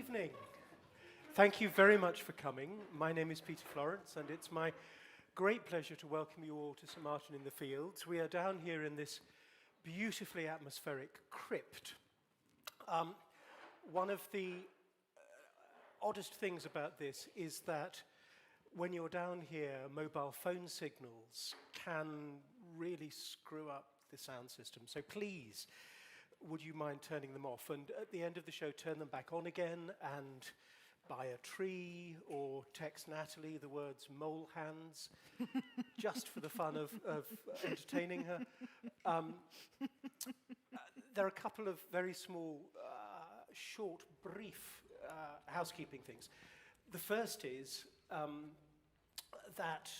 evening. Thank you very much for coming. My name is Peter Florence, and it's my great pleasure to welcome you all to St. Martin in the Fields. We are down here in this beautifully atmospheric crypt. One of the oddest things about this is that when you're down here, mobile phone signals can really screw up the sound system. So please, would you mind turning them off? And at the end of the show, turn them back on again and buy a tree or text Natalie the words mole hands just for the fun of entertaining her. There are a couple of very small, short, brief housekeeping things. The first is that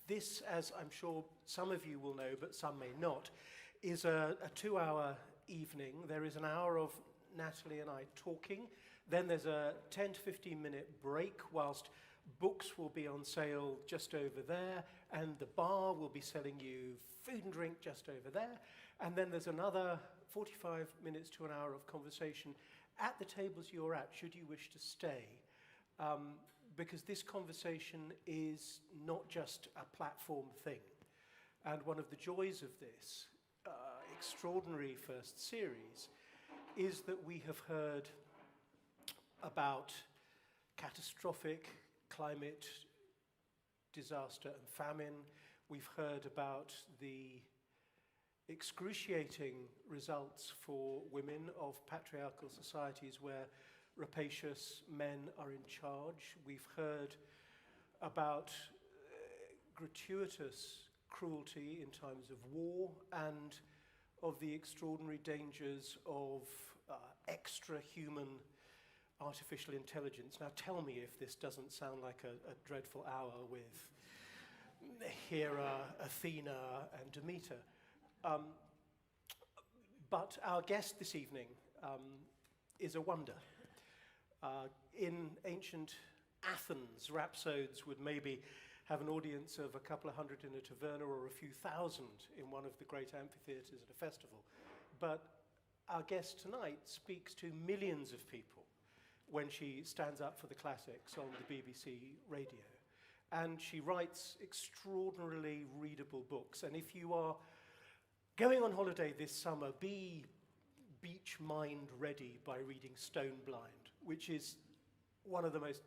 this, as I'm sure some of you will know, but some may not, is a 2-hour evening. There is an hour of Natalie and I talking. Then there's a 10 to 15 minute break whilst books will be on sale just over there, and the bar will be selling you food and drink just over there. And then there's another 45 minutes to an hour of conversation at the tables you're at, should you wish to stay. Because this conversation is not just a platform thing. And one of the joys of this extraordinary first series is that we have heard about catastrophic climate disaster and famine. We've heard about the excruciating results for women of patriarchal societies where rapacious men are in charge. We've heard about gratuitous cruelty in times of war and of the extraordinary dangers of extra-human artificial intelligence. Now tell me if this doesn't sound like a dreadful hour with Hera, Athena, and Demeter. But our guest this evening is a wonder. In ancient Athens, rhapsodes would maybe have an audience of a couple of hundred in a taverna or a few thousand in one of the great amphitheatres at a festival. But our guest tonight speaks to millions of people when she stands up for the classics on the BBC radio. And she writes extraordinarily readable books. And if you are going on holiday this summer, be beach mind ready by reading Stone Blind, which is one of the most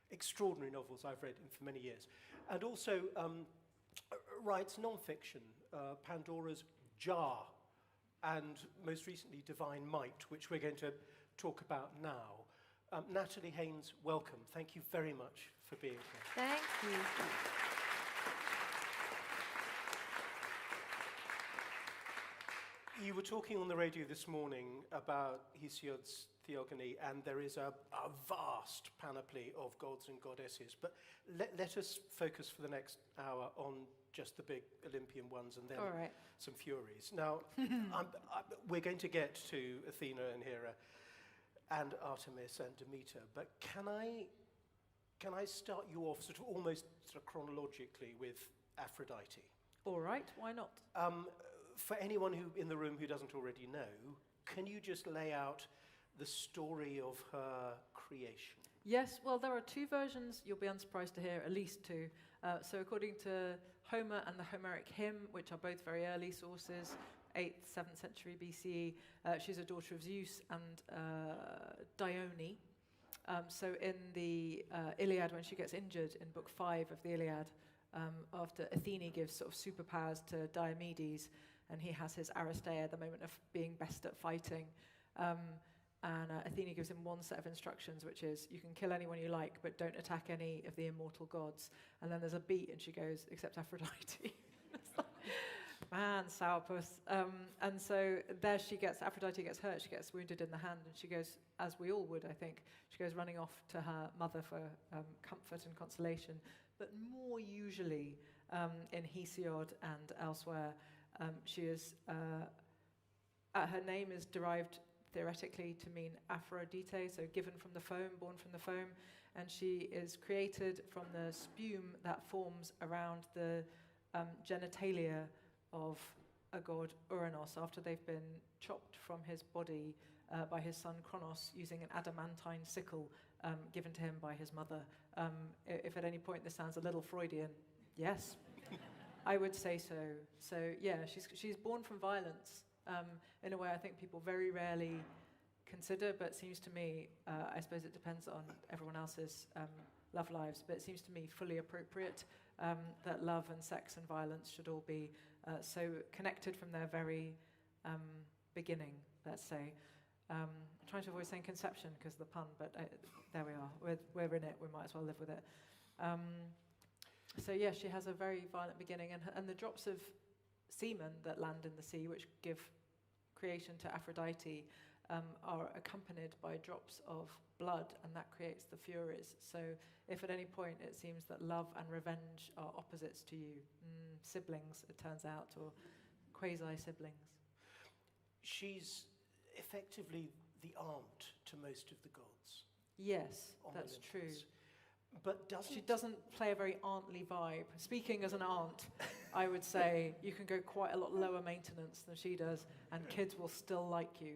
extraordinary novels I've read for many years. And also writes non-fiction, Pandora's Jar, and most recently Divine Might, which we're going to talk about now. Natalie Haynes, welcome. Thank you very much for being here. Thank you. You were talking on the radio this morning about Hesiod's theogony, and there is a vast panoply of gods and goddesses. But let us focus for the next hour on just the big Olympian ones and then some Furies. Now, we're going to get to Athena and Hera and Artemis and Demeter, but can I start you off sort of almost sort of chronologically with Aphrodite? All right, why not? For anyone who in the room who doesn't already know, can you just lay out the story of her creation? Yes, well, there are two versions, you'll be unsurprised to hear, at least two. So according to Homer and the Homeric hymn, which are both very early sources, 8th, 7th century BCE, she's a daughter of Zeus and Dione. So in the Iliad, when she gets injured in book 5 of the Iliad, after Athene gives sort of superpowers to Diomedes, and he has his Aristeia, the moment of being best at fighting. And Athene gives him one set of instructions, which is, you can kill anyone you like, but don't attack any of the immortal gods. And then there's a beat, and she goes, except Aphrodite. Man, sourpuss. And so there she gets, Aphrodite gets hurt, she gets wounded in the hand, and she goes, as we all would, I think, she goes running off to her mother for comfort and consolation. But more usually, in Hesiod and elsewhere, she is, her name is derived theoretically to mean Aphrodite, so given from the foam, born from the foam, and she is created from the spume that forms around the genitalia of a god Uranos after they've been chopped from his body by his son Kronos using an adamantine sickle given to him by his mother. If at any point this sounds a little Freudian, yes, I would say so. So yeah, she's born from violence in a way I think people very rarely consider, but it seems to me, I suppose it depends on everyone else's love lives, but it seems to me fully appropriate that love and sex and violence should all be so connected from their very beginning, let's say. I'm trying to avoid saying conception because of the pun, but there we are. We're in it. We might as well live with it. So yeah, she has a very violent beginning, and the drops of semen that land in the sea, which give creation to Aphrodite, are accompanied by drops of blood, and that creates the Furies. So if at any point it seems that love and revenge are opposites to you, siblings, it turns out, or quasi-siblings. She's effectively the aunt to most of the gods. Yes, on that's Olympus. true. But She doesn't play a very auntly vibe. Speaking as an aunt, I would say you can go quite a lot lower maintenance than she does, and kids will still like you.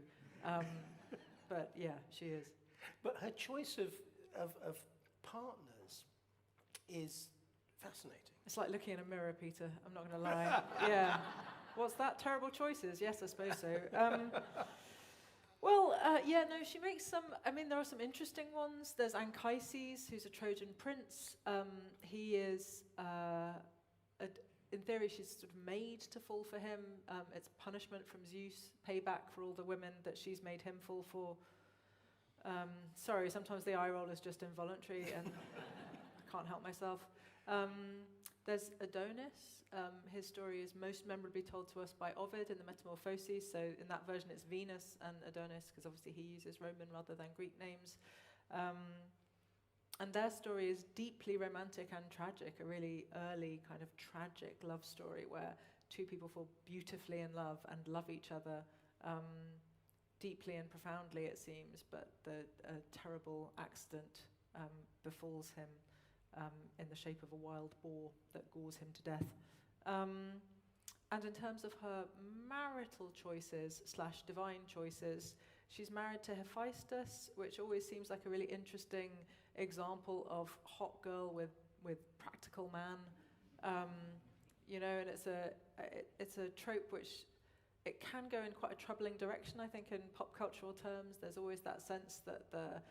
But yeah, she is. But her choice of partners is fascinating. It's like looking in a mirror, Peter. I'm not going to lie. Yeah. What's that? Terrible choices? Yes, I suppose so. Yeah, no, she makes some, I mean, there are some interesting ones. There's Anchises, who's a Trojan prince. He is, in theory, she's sort of made to fall for him. It's punishment from Zeus, payback for all the women that she's made him fall for. Sorry, sometimes the eye roll is just involuntary and I can't help myself. There's Adonis. His story is most memorably told to us by Ovid in the Metamorphoses. So in that version, it's Venus and Adonis, because obviously he uses Roman rather than Greek names. And their story is deeply romantic and tragic, a really early kind of tragic love story where two people fall beautifully in love and love each other deeply and profoundly, it seems, but a terrible accident befalls him in the shape of a wild boar that gores him to death. And in terms of her marital choices / divine choices, she's married to Hephaestus, which always seems like a really interesting example of hot girl with practical man. You know, and it's a trope which it can go in quite a troubling direction, I think, in pop cultural terms. There's always that sense that the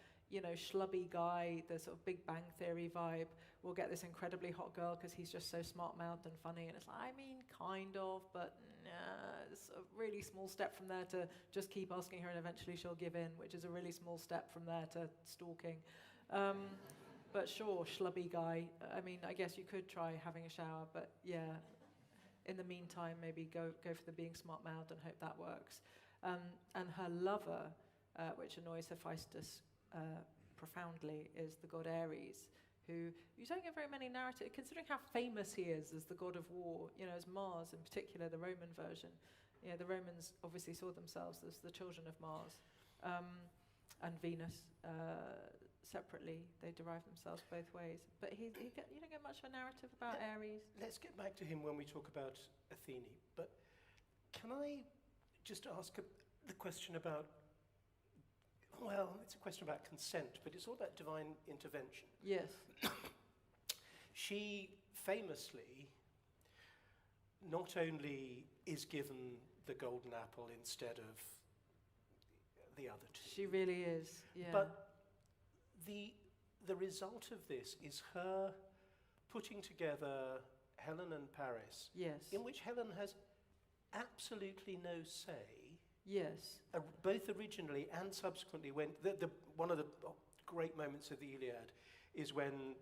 schlubby guy, the sort of Big Bang Theory vibe, will get this incredibly hot girl because he's just so smart-mouthed and funny. And it's like, I mean, kind of, but nah, it's a really small step from there to just keep asking her and eventually she'll give in, which is a really small step from there to stalking. But sure, schlubby guy. I mean, I guess you could try having a shower, but yeah, in the meantime, maybe go for the being smart-mouthed and hope that works. And her lover, which annoys Hephaestus profoundly, is the god Ares, who you don't get very many narratives, considering how famous he is as the god of war, as Mars in particular, the Roman version. The Romans obviously saw themselves as the children of Mars, and Venus separately. They derive themselves both ways. But you don't get much of a narrative about Ares. Let's get back to him when we talk about Athene. But can I just ask the question about, well, it's a question about consent, but it's all about divine intervention. Yes. She famously not only is given the golden apple instead of the other two. She really is, yeah. But the result of this is her putting together Helen and Paris, yes, in which Helen has absolutely no say. Yes. Both originally and subsequently, when one of the great moments of the Iliad is when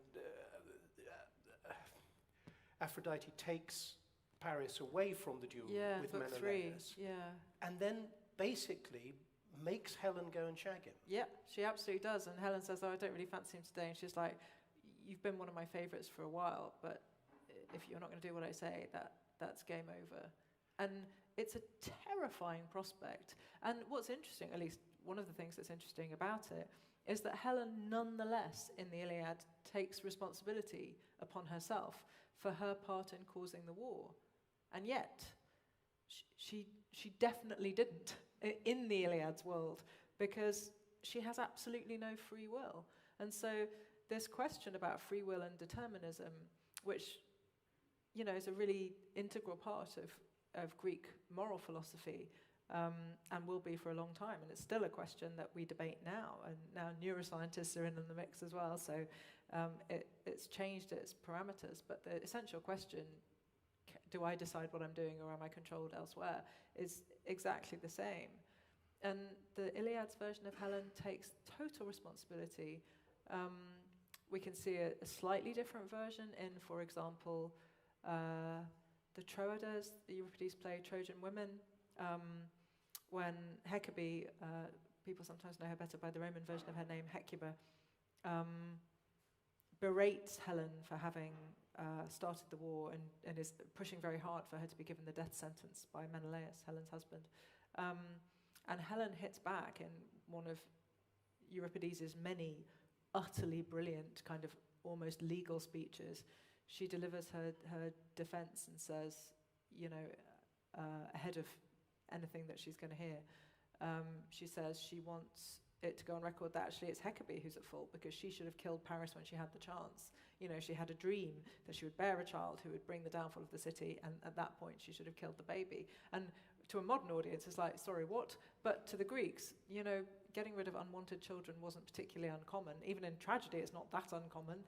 Aphrodite takes Paris away from the duel with Book 3, yeah. And then basically makes Helen go and shag him. Yeah, she absolutely does. And Helen says, I don't really fancy him today. And she's like, you've been one of my favourites for a while, but if you're not going to do what I say, that's game over. And it's a terrifying prospect. And what's interesting, at least one of the things that's interesting about it, is that Helen nonetheless in the Iliad takes responsibility upon herself for her part in causing the war. And yet, she definitely didn't in the Iliad's world, because she has absolutely no free will. And so this question about free will and determinism, which, you know, is a really integral part of Greek moral philosophy, and will be for a long time. And it's still a question that we debate now, and now neuroscientists are in the mix as well. So it's changed its parameters, but the essential question, do I decide what I'm doing or am I controlled elsewhere, is exactly the same. And the Iliad's version of Helen takes total responsibility. We can see a slightly different version in, for example, the Troades, the Euripides play Trojan Women, when Hecate, people sometimes know her better by the Roman version of her name, Hecuba, berates Helen for having started the war and is pushing very hard for her to be given the death sentence by Menelaus, Helen's husband. And Helen hits back in one of Euripides' many utterly brilliant, kind of almost legal speeches. She delivers her defense and says, you know, ahead of anything that she's going to hear, she says she wants it to go on record that actually it's Hecate who's at fault, because she should have killed Paris when she had the chance. You know, she had a dream that she would bear a child who would bring the downfall of the city, and at that point she should have killed the baby. And to a modern audience, it's like, sorry, what? But to the Greeks, you know, getting rid of unwanted children wasn't particularly uncommon. Even in tragedy, it's not that uncommon.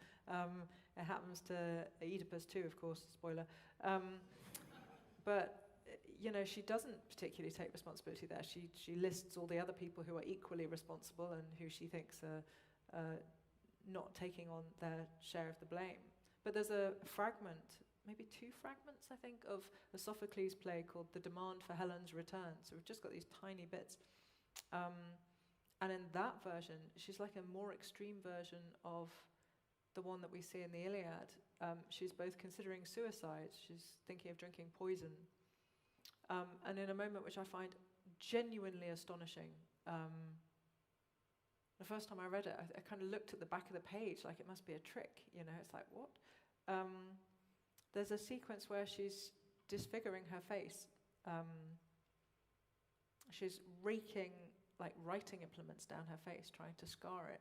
It happens to Oedipus too, of course, spoiler. But you know, she doesn't particularly take responsibility there. She lists all the other people who are equally responsible and who she thinks are not taking on their share of the blame. But there's a fragment, maybe two fragments, I think, of a Sophocles play called The Demand for Helen's Return. So we've just got these tiny bits. And in that version, she's like a more extreme version of the one that we see in the Iliad. She's both considering suicide, she's thinking of drinking poison. And in a moment which I find genuinely astonishing. The first time I read it, I kind of looked at the back of the page like it must be a trick, you know, it's like, what? There's a sequence where she's disfiguring her face. She's raking, like, writing implements down her face, trying to scar it.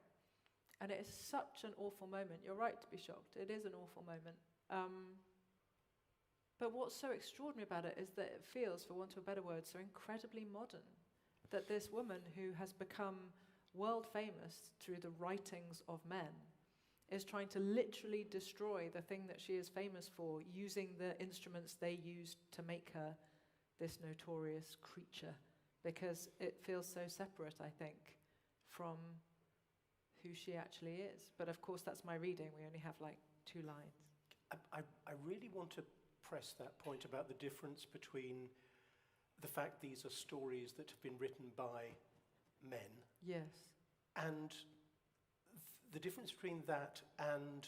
And it is such an awful moment. You're right to be shocked. It is an awful moment. But what's so extraordinary about it is that it feels, for want of a better word, so incredibly modern. That this woman who has become world famous through the writings of men is trying to literally destroy the thing that she is famous for, using the instruments they used to make her this notorious creature, because it feels so separate, I think, from who she actually is. But of course, that's my reading. We only have like 2 lines. I really want to press that point about the difference between the fact these are stories that have been written by men. Yes. And the difference between that and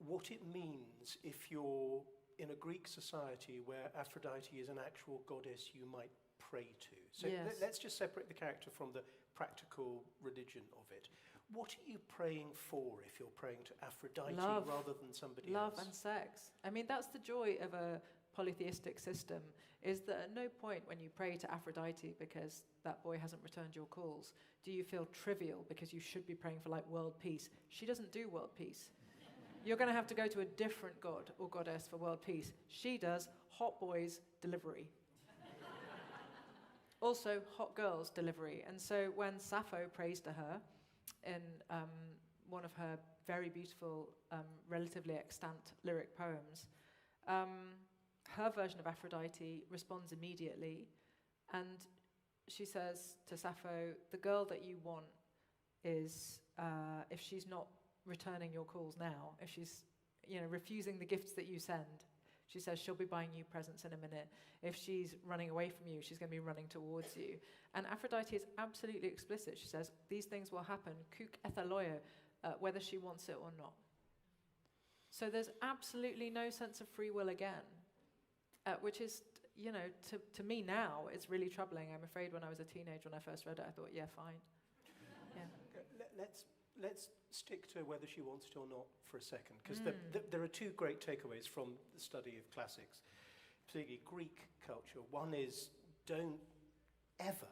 what it means if you're in a Greek society where Aphrodite is an actual goddess you might pray to. So yes. Let's just separate the character from the practical religion of it. What are you praying for if you're praying to Aphrodite rather than somebody else? Love and sex. I mean, that's the joy of a polytheistic system, is that at no point when you pray to Aphrodite because that boy hasn't returned your calls, do you feel trivial because you should be praying for, like, world peace. She doesn't do world peace. You're going to have to go to a different god or goddess for world peace. She does hot boys delivery. Also, hot girls delivery. And so when Sappho prays to her in one of her very beautiful, relatively extant lyric poems, her version of Aphrodite responds immediately, and she says to Sappho, the girl that you want is, if she's not returning your calls now, if she's, you know, refusing the gifts that you send, she says she'll be buying you presents in a minute. If she's running away from you, she's going to be running towards you. And Aphrodite is absolutely explicit. She says these things will happen, kouk ethaloio, whether she wants it or not. So there's absolutely no sense of free will again, which is, you know, to me now, it's really troubling. I'm afraid when I was a teenager, when I first read it, I thought, yeah, fine. Yeah. Let's stick to whether she wants it or not for a second, because there are 2 great takeaways from the study of classics, particularly Greek culture. One is, don't ever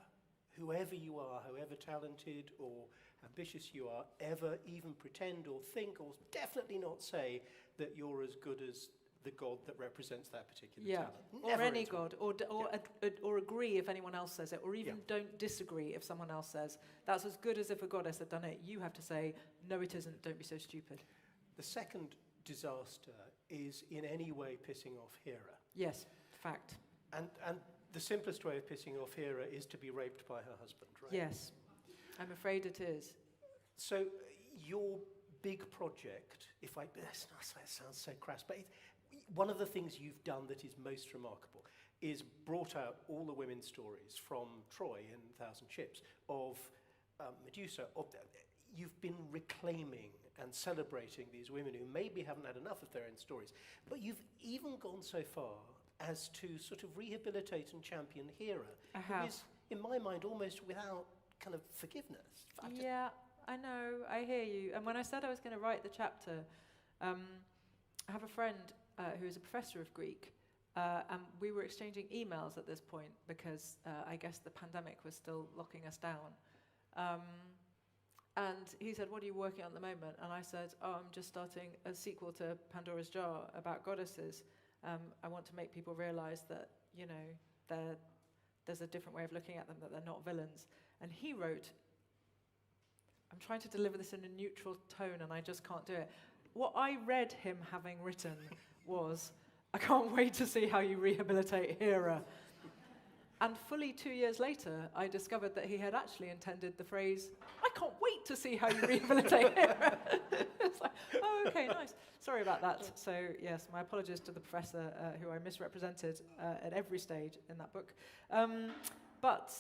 whoever you are, however talented or ambitious you are, ever even pretend or think or definitely not say that you're as good as the god that represents that particular talent. Or Never any at all. god, or agree if anyone else says it, or even don't disagree if someone else says, that's as good as if a goddess had done it. You have to say, no it isn't, don't be so stupid. The second disaster is in any way pissing off Hera. Yes, fact. And the simplest way of pissing off Hera is to be raped by her husband, right? Yes, I'm afraid it is. So your big project, that sounds so crass, but one of the things you've done that is most remarkable is brought out all the women's stories from Troy in Thousand Ships, of Medusa. You've been reclaiming and celebrating these women who maybe haven't had enough of their own stories. But you've even gone so far as to sort of rehabilitate and champion Hera, who is, in my mind, almost without kind of forgiveness. Yeah, I know, I hear you. And when I said I was going to write the chapter, I have a friend who is a professor of Greek, and we were exchanging emails at this point because I guess the pandemic was still locking us down. And he said, what are you working on at the moment? And I said, I'm just starting a sequel to Pandora's Jar about goddesses. I want to make people realize that, there's a different way of looking at them, that they're not villains. And he wrote, I'm trying to deliver this in a neutral tone and I just can't do it. What I read him having written was, I can't wait to see how you rehabilitate Hera. And fully 2 years later, I discovered that he had actually intended the phrase, I can't wait to see how you rehabilitate Hera. It's like, oh, okay, nice. Sorry about that. So, yes, my apologies to the professor who I misrepresented at every stage in that book. But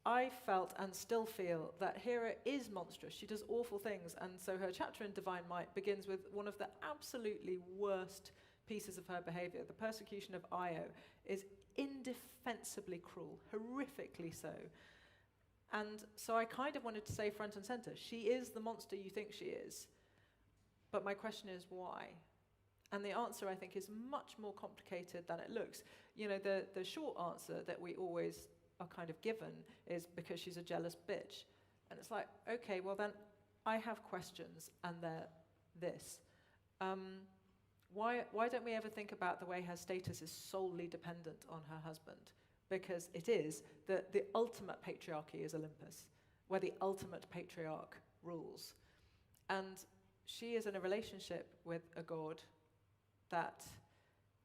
I felt and still feel that Hera is monstrous. She does awful things. And so her chapter in Divine Might begins with one of the absolutely worst pieces of her behavior. The persecution of Io is indefensibly cruel, horrifically so. And so I kind of wanted to say front and center, she is the monster you think she is. But my question is why? And the answer, I think, is much more complicated than it looks. The short answer that we always are kind of given is because she's a jealous bitch. And it's like, okay, well then I have questions, and they're this. Why don't we ever think about the way her status is solely dependent on her husband? Because it is that the ultimate patriarchy is Olympus, where the ultimate patriarch rules. And she is in a relationship with a god that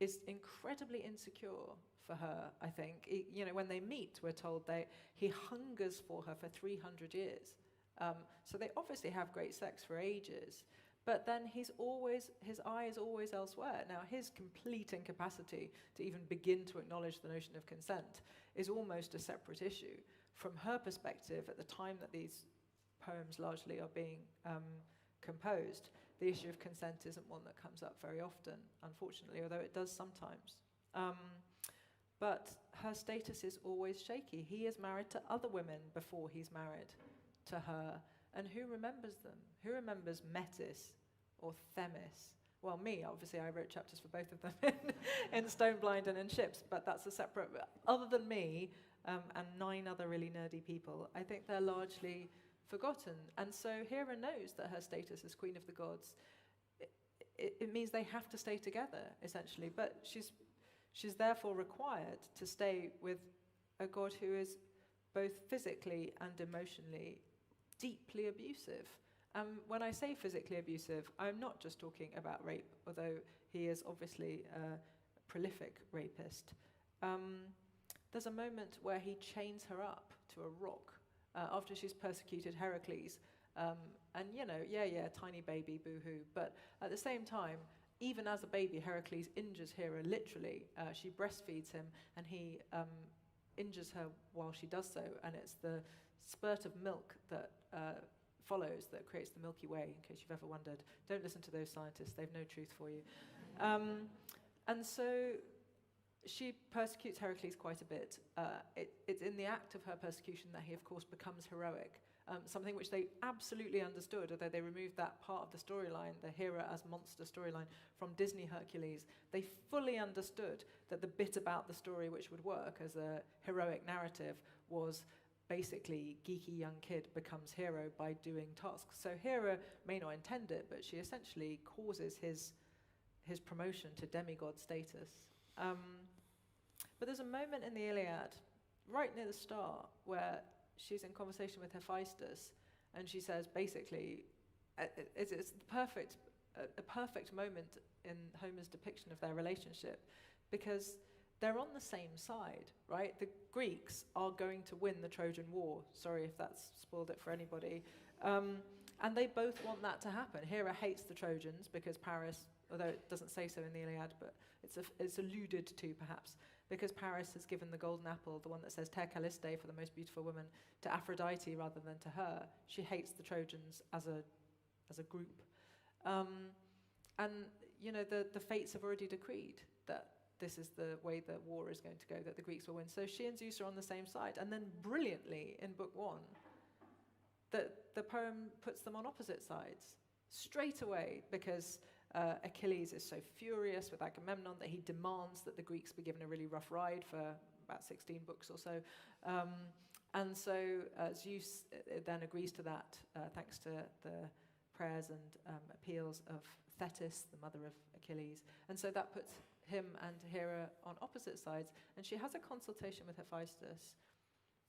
is incredibly insecure for her, I think. When they meet, we're told he hungers for her for 300 years. So they obviously have great sex for ages. But then his eye is always elsewhere. Now, his complete incapacity to even begin to acknowledge the notion of consent is almost a separate issue. From her perspective, at the time that these poems largely are being composed, the issue of consent isn't one that comes up very often, unfortunately, although it does sometimes. But her status is always shaky. He is married to other women before he's married to her. And who remembers them? Who remembers Metis or Themis? Well, me, obviously, I wrote chapters for both of them in Stone Blind and in Ships, but that's a separate... Other than me and 9 other really nerdy people, I think they're largely forgotten. And so Hera knows that her status as Queen of the Gods, it means they have to stay together, essentially. But she's therefore required to stay with a god who is both physically and emotionally deeply abusive. When I say physically abusive, I'm not just talking about rape, although he is obviously a prolific rapist. There's a moment where he chains her up to a rock after she's persecuted Heracles. Tiny baby, boo-hoo. But at the same time, even as a baby, Heracles injures Hera literally. She breastfeeds him, and he injures her while she does so, and it's the spurt of milk that follows that creates the Milky Way, in case you've ever wondered. Don't listen to those scientists, they've no truth for you. And so she persecutes Heracles quite a bit. It's in the act of her persecution that he, of course, becomes heroic, something which they absolutely understood, although they removed that part of the storyline, the Hera as monster storyline, from Disney Hercules. They fully understood that the bit about the story which would work as a heroic narrative was basically geeky young kid becomes hero by doing tasks. So Hera may not intend it, but she essentially causes his promotion to demigod status. But there's a moment in the Iliad, right near the start, where she's in conversation with Hephaestus, and she says, basically, it's a perfect moment in Homer's depiction of their relationship, because they're on the same side, right? The Greeks are going to win the Trojan War. Sorry if that's spoiled it for anybody. And they both want that to happen. Hera hates the Trojans because Paris, although it doesn't say so in the Iliad, but it's alluded to perhaps, because Paris has given the golden apple, the one that says Ter Caliste for the most beautiful woman, to Aphrodite rather than to her. She hates the Trojans as a group. And, you know, the fates have already decreed that this is the way the war is going to go, that the Greeks will win. So she and Zeus are on the same side. And then brilliantly, in book 1, the poem puts them on opposite sides straight away, because Achilles is so furious with Agamemnon that he demands that the Greeks be given a really rough ride for about 16 books or so. And so Zeus then agrees to that, thanks to the prayers and appeals of Thetis, the mother of Achilles. And so that puts him and Hera on opposite sides. And she has a consultation with Hephaestus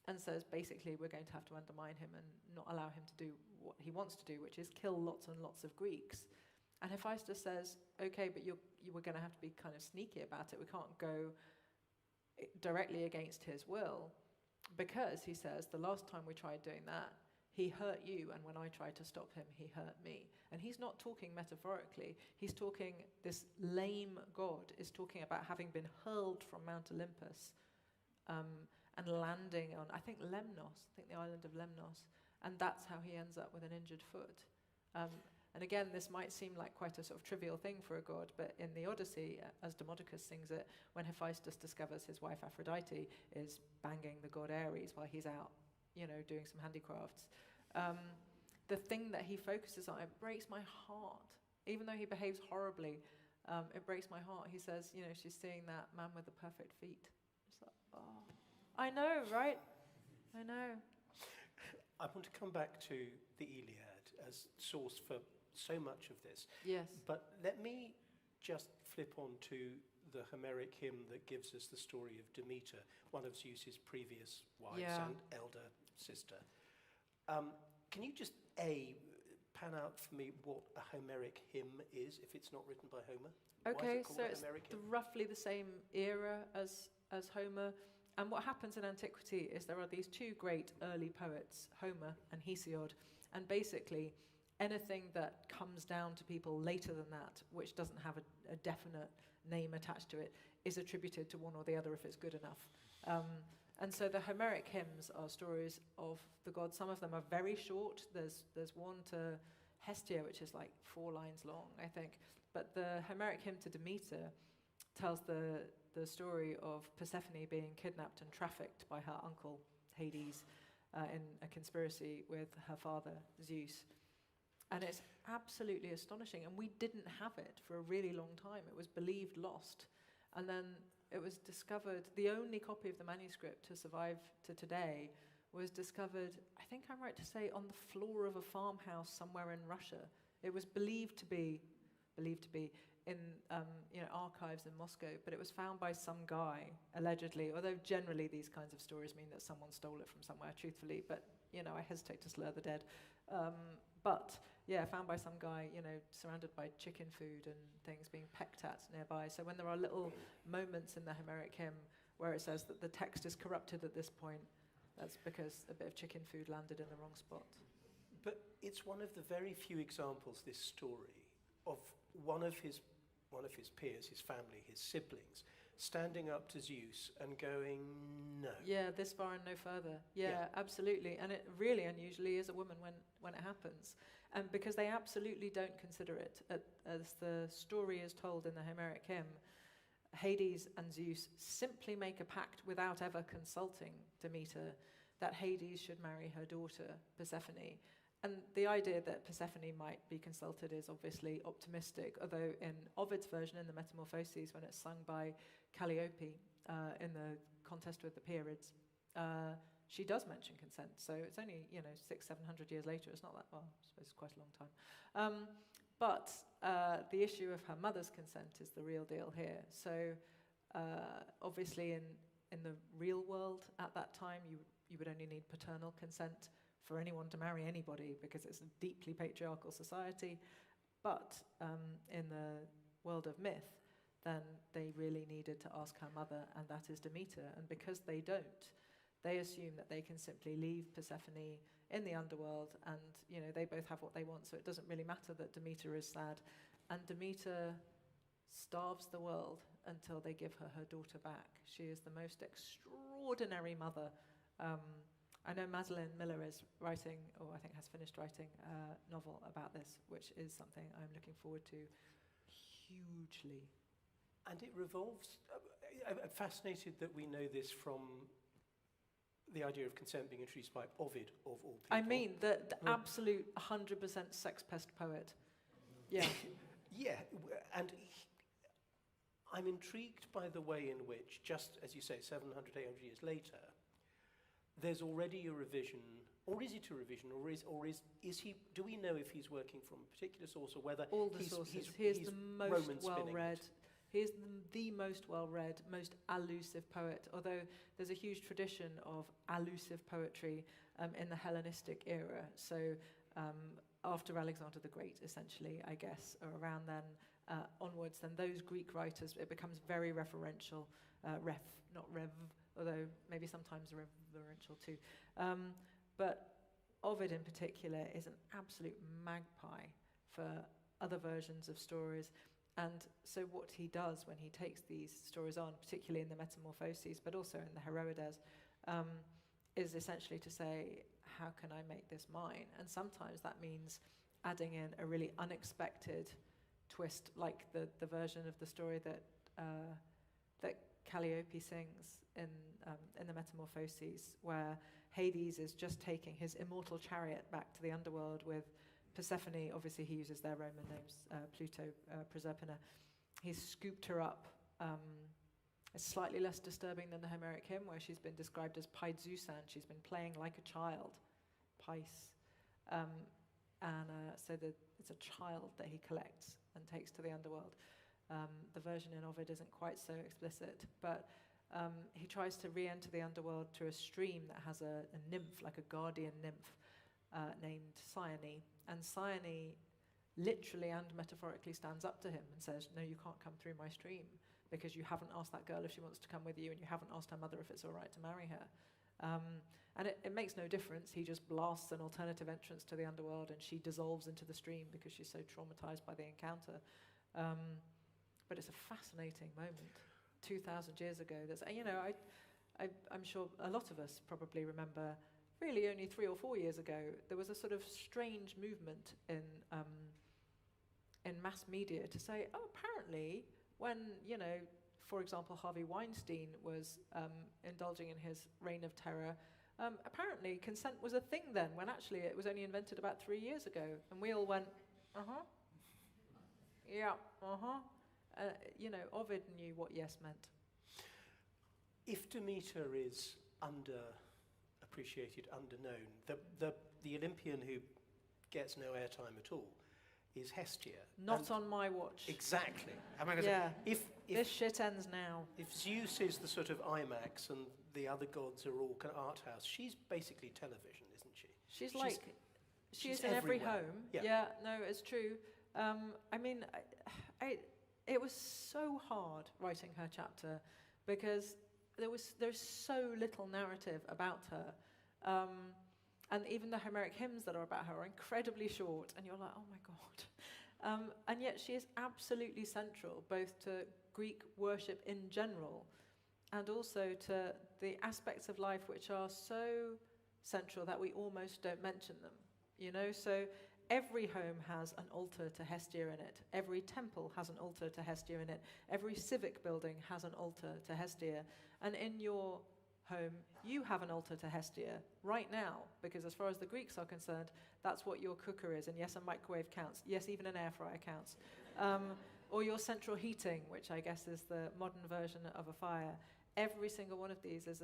and says, basically, we're going to have to undermine him and not allow him to do what he wants to do, which is kill lots and lots of Greeks. And Hephaestus says, okay, but you were going to have to be kind of sneaky about it. We can't go directly against his will, because, he says, the last time we tried doing that, he hurt you, and when I tried to stop him, he hurt me. And he's not talking metaphorically. He's talking, this lame god is talking about having been hurled from Mount Olympus and landing on, I think, Lemnos, the island of Lemnos. And that's how he ends up with an injured foot. And again, this might seem like quite a sort of trivial thing for a god, but in the Odyssey, as Demodocus sings it, when Hephaestus discovers his wife Aphrodite is banging the god Ares while he's out, you know, doing some handicrafts, the thing that he focuses on, it breaks my heart. Even though he behaves horribly, it breaks my heart. He says, you know, she's seeing that man with the perfect feet. It's like, oh, I know, right? I know. I want to come back to the Iliad as source for so much of this. Yes. But let me just flip on to the Homeric hymn that gives us the story of Demeter, one of Zeus's previous wives and elder sister. Can you just, pan out for me what a Homeric hymn is, if it's not written by Homer? Okay, so it's roughly the same era as Homer. And what happens in antiquity is there are these two great early poets, Homer and Hesiod, and basically anything that comes down to people later than that, which doesn't have a definite name attached to it, is attributed to one or the other if it's good enough. And so the Homeric hymns are stories of the gods. Some of them are very short. There's one to Hestia, which is like 4 lines long, I think. But the Homeric hymn to Demeter tells the story of Persephone being kidnapped and trafficked by her uncle Hades in a conspiracy with her father Zeus. And it's absolutely astonishing. And we didn't have it for a really long time. It was believed lost. And then it was discovered, the only copy of the manuscript to survive to today was discovered, I think I'm right to say, on the floor of a farmhouse somewhere in Russia. It was believed to be in archives in Moscow, but it was found by some guy, allegedly, although generally these kinds of stories mean that someone stole it from somewhere, truthfully, but, I hesitate to slur the dead. But, found by some guy, surrounded by chicken food and things being pecked at nearby. So when there are little moments in the Homeric hymn where it says that the text is corrupted at this point, that's because a bit of chicken food landed in the wrong spot. But it's one of the very few examples, this story, of one of his peers, his family, his siblings, standing up to Zeus and going, no. Yeah, this far and no further. Yeah, absolutely. And it really unusually is a woman when it happens. And because they absolutely don't consider it, as the story is told in the Homeric hymn, Hades and Zeus simply make a pact without ever consulting Demeter that Hades should marry her daughter, Persephone. And the idea that Persephone might be consulted is obviously optimistic, although in Ovid's version, in the Metamorphoses, when it's sung by Calliope in the contest with the Pierids, she does mention consent. So it's only, 600-700 years later. It's not that, well, I suppose it's quite a long time. But the issue of her mother's consent is the real deal here. So obviously in the real world at that time, you would only need paternal consent for anyone to marry anybody because it's a deeply patriarchal society. But in the world of myth, then they really needed to ask her mother, and that is Demeter. And because they don't, they assume that they can simply leave Persephone in the underworld, and they both have what they want, so it doesn't really matter that Demeter is sad. And Demeter starves the world until they give her daughter back. She is the most extraordinary mother. I know Madeleine Miller is writing, or I think has finished writing, a novel about this, which is something I'm looking forward to hugely. And it revolves, I'm fascinated that we know this from the idea of consent being introduced by Ovid, of all people. I mean, the absolute 100% sex pest poet. Yeah. Yeah, and I'm intrigued by the way in which, just as you say, 700, 800 years later, there's already a revision, or is it a revision, or is he, do we know if he's working from a particular source, or whether all the sources. He's the most well-read. He's the most well-read, most allusive poet, although there's a huge tradition of allusive poetry in the Hellenistic era. So after Alexander the Great, essentially, I guess, or around then onwards, then those Greek writers, it becomes very referential, not rev, although maybe sometimes reverential too. But Ovid in particular is an absolute magpie for other versions of stories. And so what he does when he takes these stories on, particularly in the Metamorphoses, but also in the Heroides, is essentially to say, how can I make this mine? And sometimes that means adding in a really unexpected twist, like the version of the story that Calliope sings in the Metamorphoses, where Hades is just taking his immortal chariot back to the underworld with Persephone. Obviously he uses their Roman names, Pluto, Proserpina. He's scooped her up. It's slightly less disturbing than the Homeric hymn, where she's been described as Paidzusan. She's been playing like a child, Pais. So it's a child that he collects and takes to the underworld. The version in Ovid isn't quite so explicit, but he tries to re-enter the underworld through a stream that has a nymph, like a guardian nymph, named Cyane. And Cyane literally and metaphorically stands up to him and says, no, you can't come through my stream because you haven't asked that girl if she wants to come with you, and you haven't asked her mother if it's all right to marry her. And it makes no difference. He just blasts an alternative entrance to the underworld, and she dissolves into the stream because she's so traumatized by the encounter. But it's a fascinating moment. 2,000 years ago. I'm sure a lot of us probably remember, really only 3 or 4 years ago, there was a sort of strange movement in mass media to say, apparently when, for example, Harvey Weinstein was indulging in his reign of terror, apparently consent was a thing then, when actually it was only invented about 3 years ago. And we all went, yeah, Ovid knew what yes meant. If Demeter is underappreciated, underknown, the Olympian who gets no airtime at all is Hestia. Not on my watch. Exactly. If this shit ends now. If Zeus is the sort of IMAX and the other gods are all kind of art house, she's basically television, isn't she? She's in every home. Yeah, no, it's true. It was so hard writing her chapter because there's so little narrative about her. And even the Homeric hymns that are about her are incredibly short, and you're like, oh my God. And yet she is absolutely central, both to Greek worship in general, and also to the aspects of life which are so central that we almost don't mention them. So every home has an altar to Hestia in it. Every temple has an altar to Hestia in it. Every civic building has an altar to Hestia. And in your home, you have an altar to Hestia right now, because as far as the Greeks are concerned, that's what your cooker is. And yes, a microwave counts. Yes, even an air fryer counts. Or your central heating, which I guess is the modern version of a fire. Every single one of these is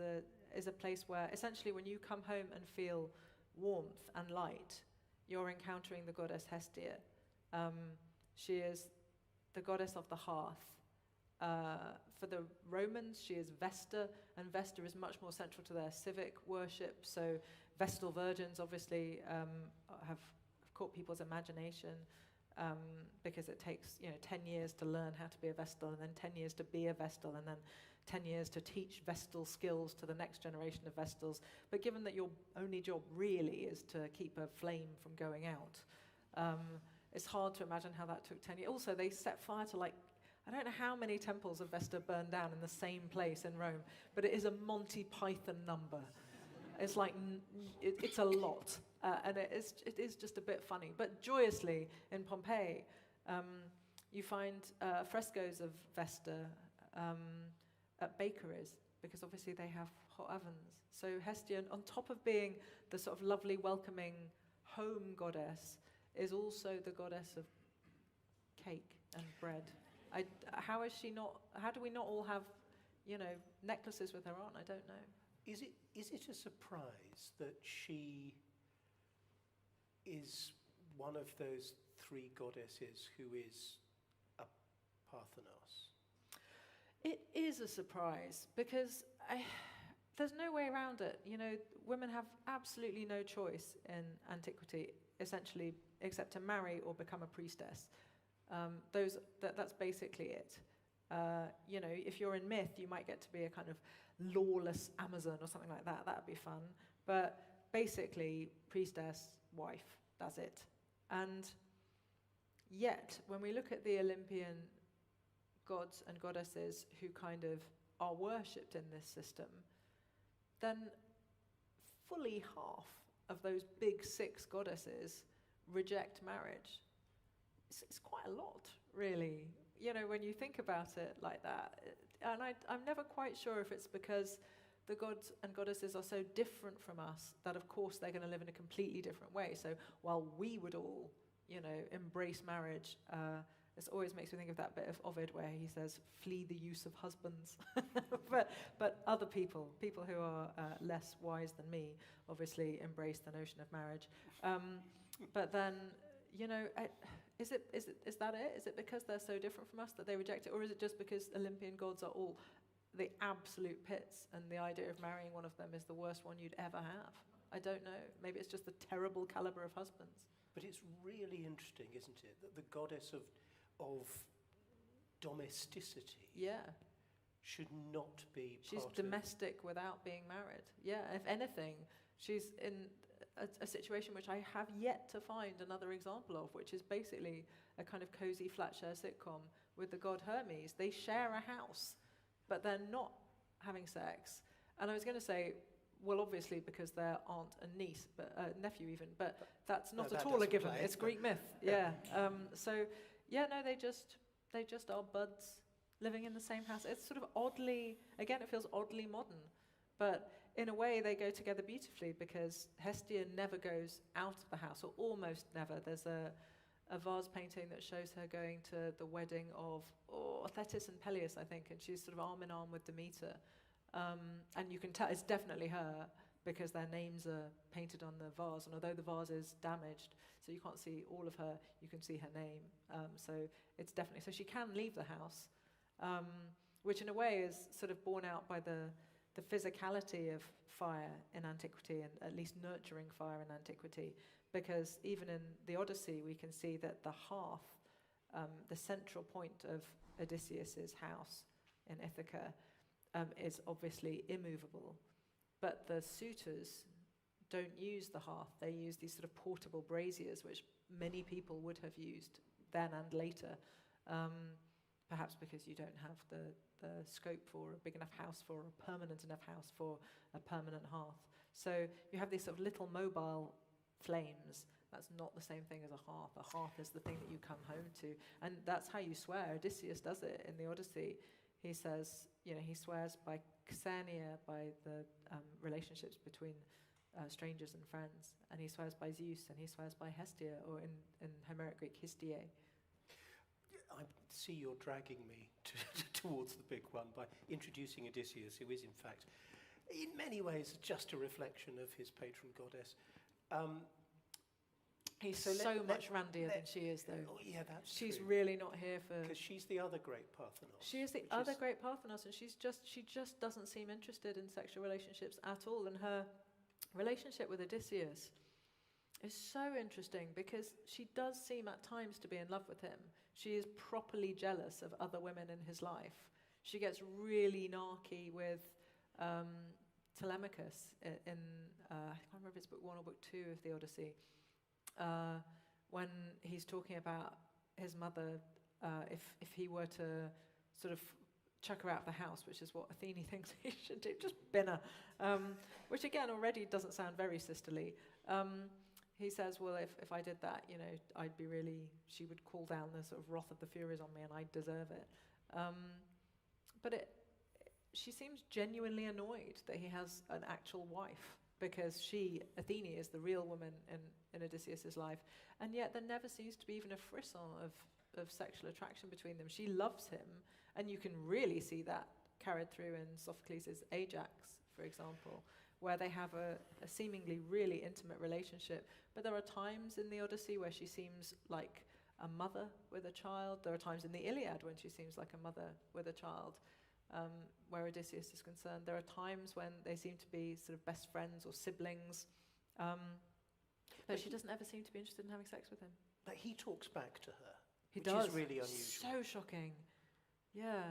is a place where essentially when you come home and feel warmth and light, you're encountering the goddess Hestia. She is the goddess of the hearth. For the Romans, she is Vesta, and Vesta is much more central to their civic worship. So Vestal virgins obviously have caught people's imagination because it takes 10 years to learn how to be a Vestal, and then 10 years to be a Vestal, and then 10 years to teach Vestal skills to the next generation of Vestals. But given that your only job really is to keep a flame from going out, it's hard to imagine how that took 10 years. Also, they set fire to I don't know how many temples of Vesta burned down in the same place in Rome, but it is a Monty Python number. It's it's a lot, and it is just a bit funny. But joyously, in Pompeii, you find frescoes of Vesta at bakeries, because obviously they have hot ovens. So Hestia, on top of being the sort of lovely, welcoming home goddess, is also the goddess of cake and bread. How is she not? How do we not all have, necklaces with her on? I don't know. Is it a surprise that she is one of those three goddesses who is a Parthenos? It is a surprise because there's no way around it. Women have absolutely no choice in antiquity, essentially, except to marry or become a priestess. That's basically it. If you're in myth, you might get to be a kind of lawless Amazon or something like that. That would be fun. But basically, priestess, wife, that's it. And yet, when we look at the Olympian gods and goddesses who kind of are worshipped in this system, then fully half of those big 6 goddesses reject marriage. It's quite a lot, really, when you think about it like that. And I'm never quite sure if it's because the gods and goddesses are so different from us that, of course, they're going to live in a completely different way. So while we would all, embrace marriage, this always makes me think of that bit of Ovid where he says, flee the use of husbands. but other people who are less wise than me, obviously embrace the notion of marriage. But then, is that it? Is it because they're so different from us that they reject it? Or is it just because Olympian gods are all the absolute pits and the idea of marrying one of them is the worst one you'd ever have? I don't know. Maybe it's just the terrible caliber of husbands. But it's really interesting, isn't it, that the goddess of domesticity should not be She's part domestic without being married. Yeah, if anything, she's in a situation which I have yet to find another example of, which is basically a kind of cozy flat share sitcom with the god Hermes. They share a house, but they're not having sex. And I was going to say, well, obviously because they're aunt and niece, but nephew even, but that's not at all a given. Play. It's Greek myth. Yeah. They just are buds living in the same house. It's sort of oddly, again, it feels oddly modern, but in a way they go together beautifully because Hestia never goes out of the house, or almost never. There's a vase painting that shows her going to the wedding of Thetis and Peleus, I think, and she's sort of arm in arm with Demeter. And you can tell it's definitely her because their names are painted on the vase, and although the vase is damaged, so you can't see all of her, you can see her name. So it's definitely, so she can leave the house, which in a way is sort of borne out by the physicality of fire in antiquity, and at least nurturing fire in antiquity, because even in the Odyssey we can see that the hearth, the central point of Odysseus' house in Ithaca, is obviously immovable, but the suitors don't use the hearth. They use these sort of portable braziers, which many people would have used then and later, perhaps because you don't have the scope for a big enough house, for a permanent enough house, for a permanent hearth. So you have these sort of little mobile flames. That's not the same thing as a hearth. A hearth is the thing that you come home to, and that's how you swear. Odysseus does it in the Odyssey. He says, he swears by Xenia, by the relationships between strangers and friends, and he swears by Zeus, and he swears by Hestia, or in Homeric Greek, Hestia. I see you're dragging me towards the big one by introducing Odysseus, who is in fact in many ways just a reflection of his patron goddess. He's So so let- much let- randier than let- she is, though. Oh, yeah, that's She's true. really not here for. Because she's the other great Parthenos. She is the which other great Parthenos, and she just doesn't seem interested in sexual relationships at all. And her relationship with Odysseus is so interesting because she does seem at times to be in love with him. She is properly jealous of other women in his life. She gets really narky with Telemachus in I can't remember if it's book 1 or book 2 of the Odyssey, when he's talking about his mother, if he were to sort of chuck her out of the house, which is what Athene thinks he should do, just bin her, which again already doesn't sound very sisterly. He says, well, if I did that, you know, I'd be really, she would call down the sort of wrath of the Furies on me and I'd deserve it. But she seems genuinely annoyed that he has an actual wife, because Athene, is the real woman in Odysseus' life, and yet there never seems to be even a frisson of sexual attraction between them. She loves him, and you can really see that carried through in Sophocles' Ajax, for example, where they have a seemingly really intimate relationship. But there are times in the Odyssey where she seems like a mother with a child. There are times in the Iliad when she seems like a mother with a child, where Odysseus is concerned. There are times when they seem to be sort of best friends or siblings. But she doesn't ever seem to be interested in having sex with him. But he talks back to her, He which does. is really unusual. So shocking. Yeah.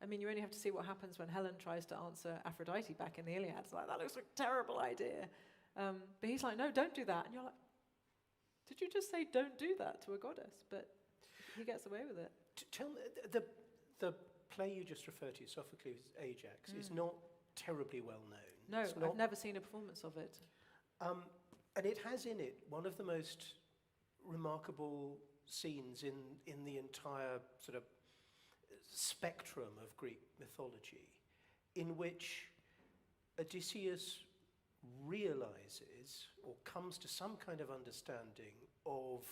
I mean, you only have to see what happens when Helen tries to answer Aphrodite back in the Iliad. It's like, that looks like a terrible idea. But he's like, no, don't do that. And you're like, did you just say don't do that to a goddess? But he gets away with it. Tell me, the play you just referred to, Sophocles' Ajax, is not terribly well known. No, It's not, I've never seen a performance of it. and it has in it one of the most remarkable scenes in the entire sort of spectrum of Greek mythology, in which Odysseus realizes or comes to some kind of understanding of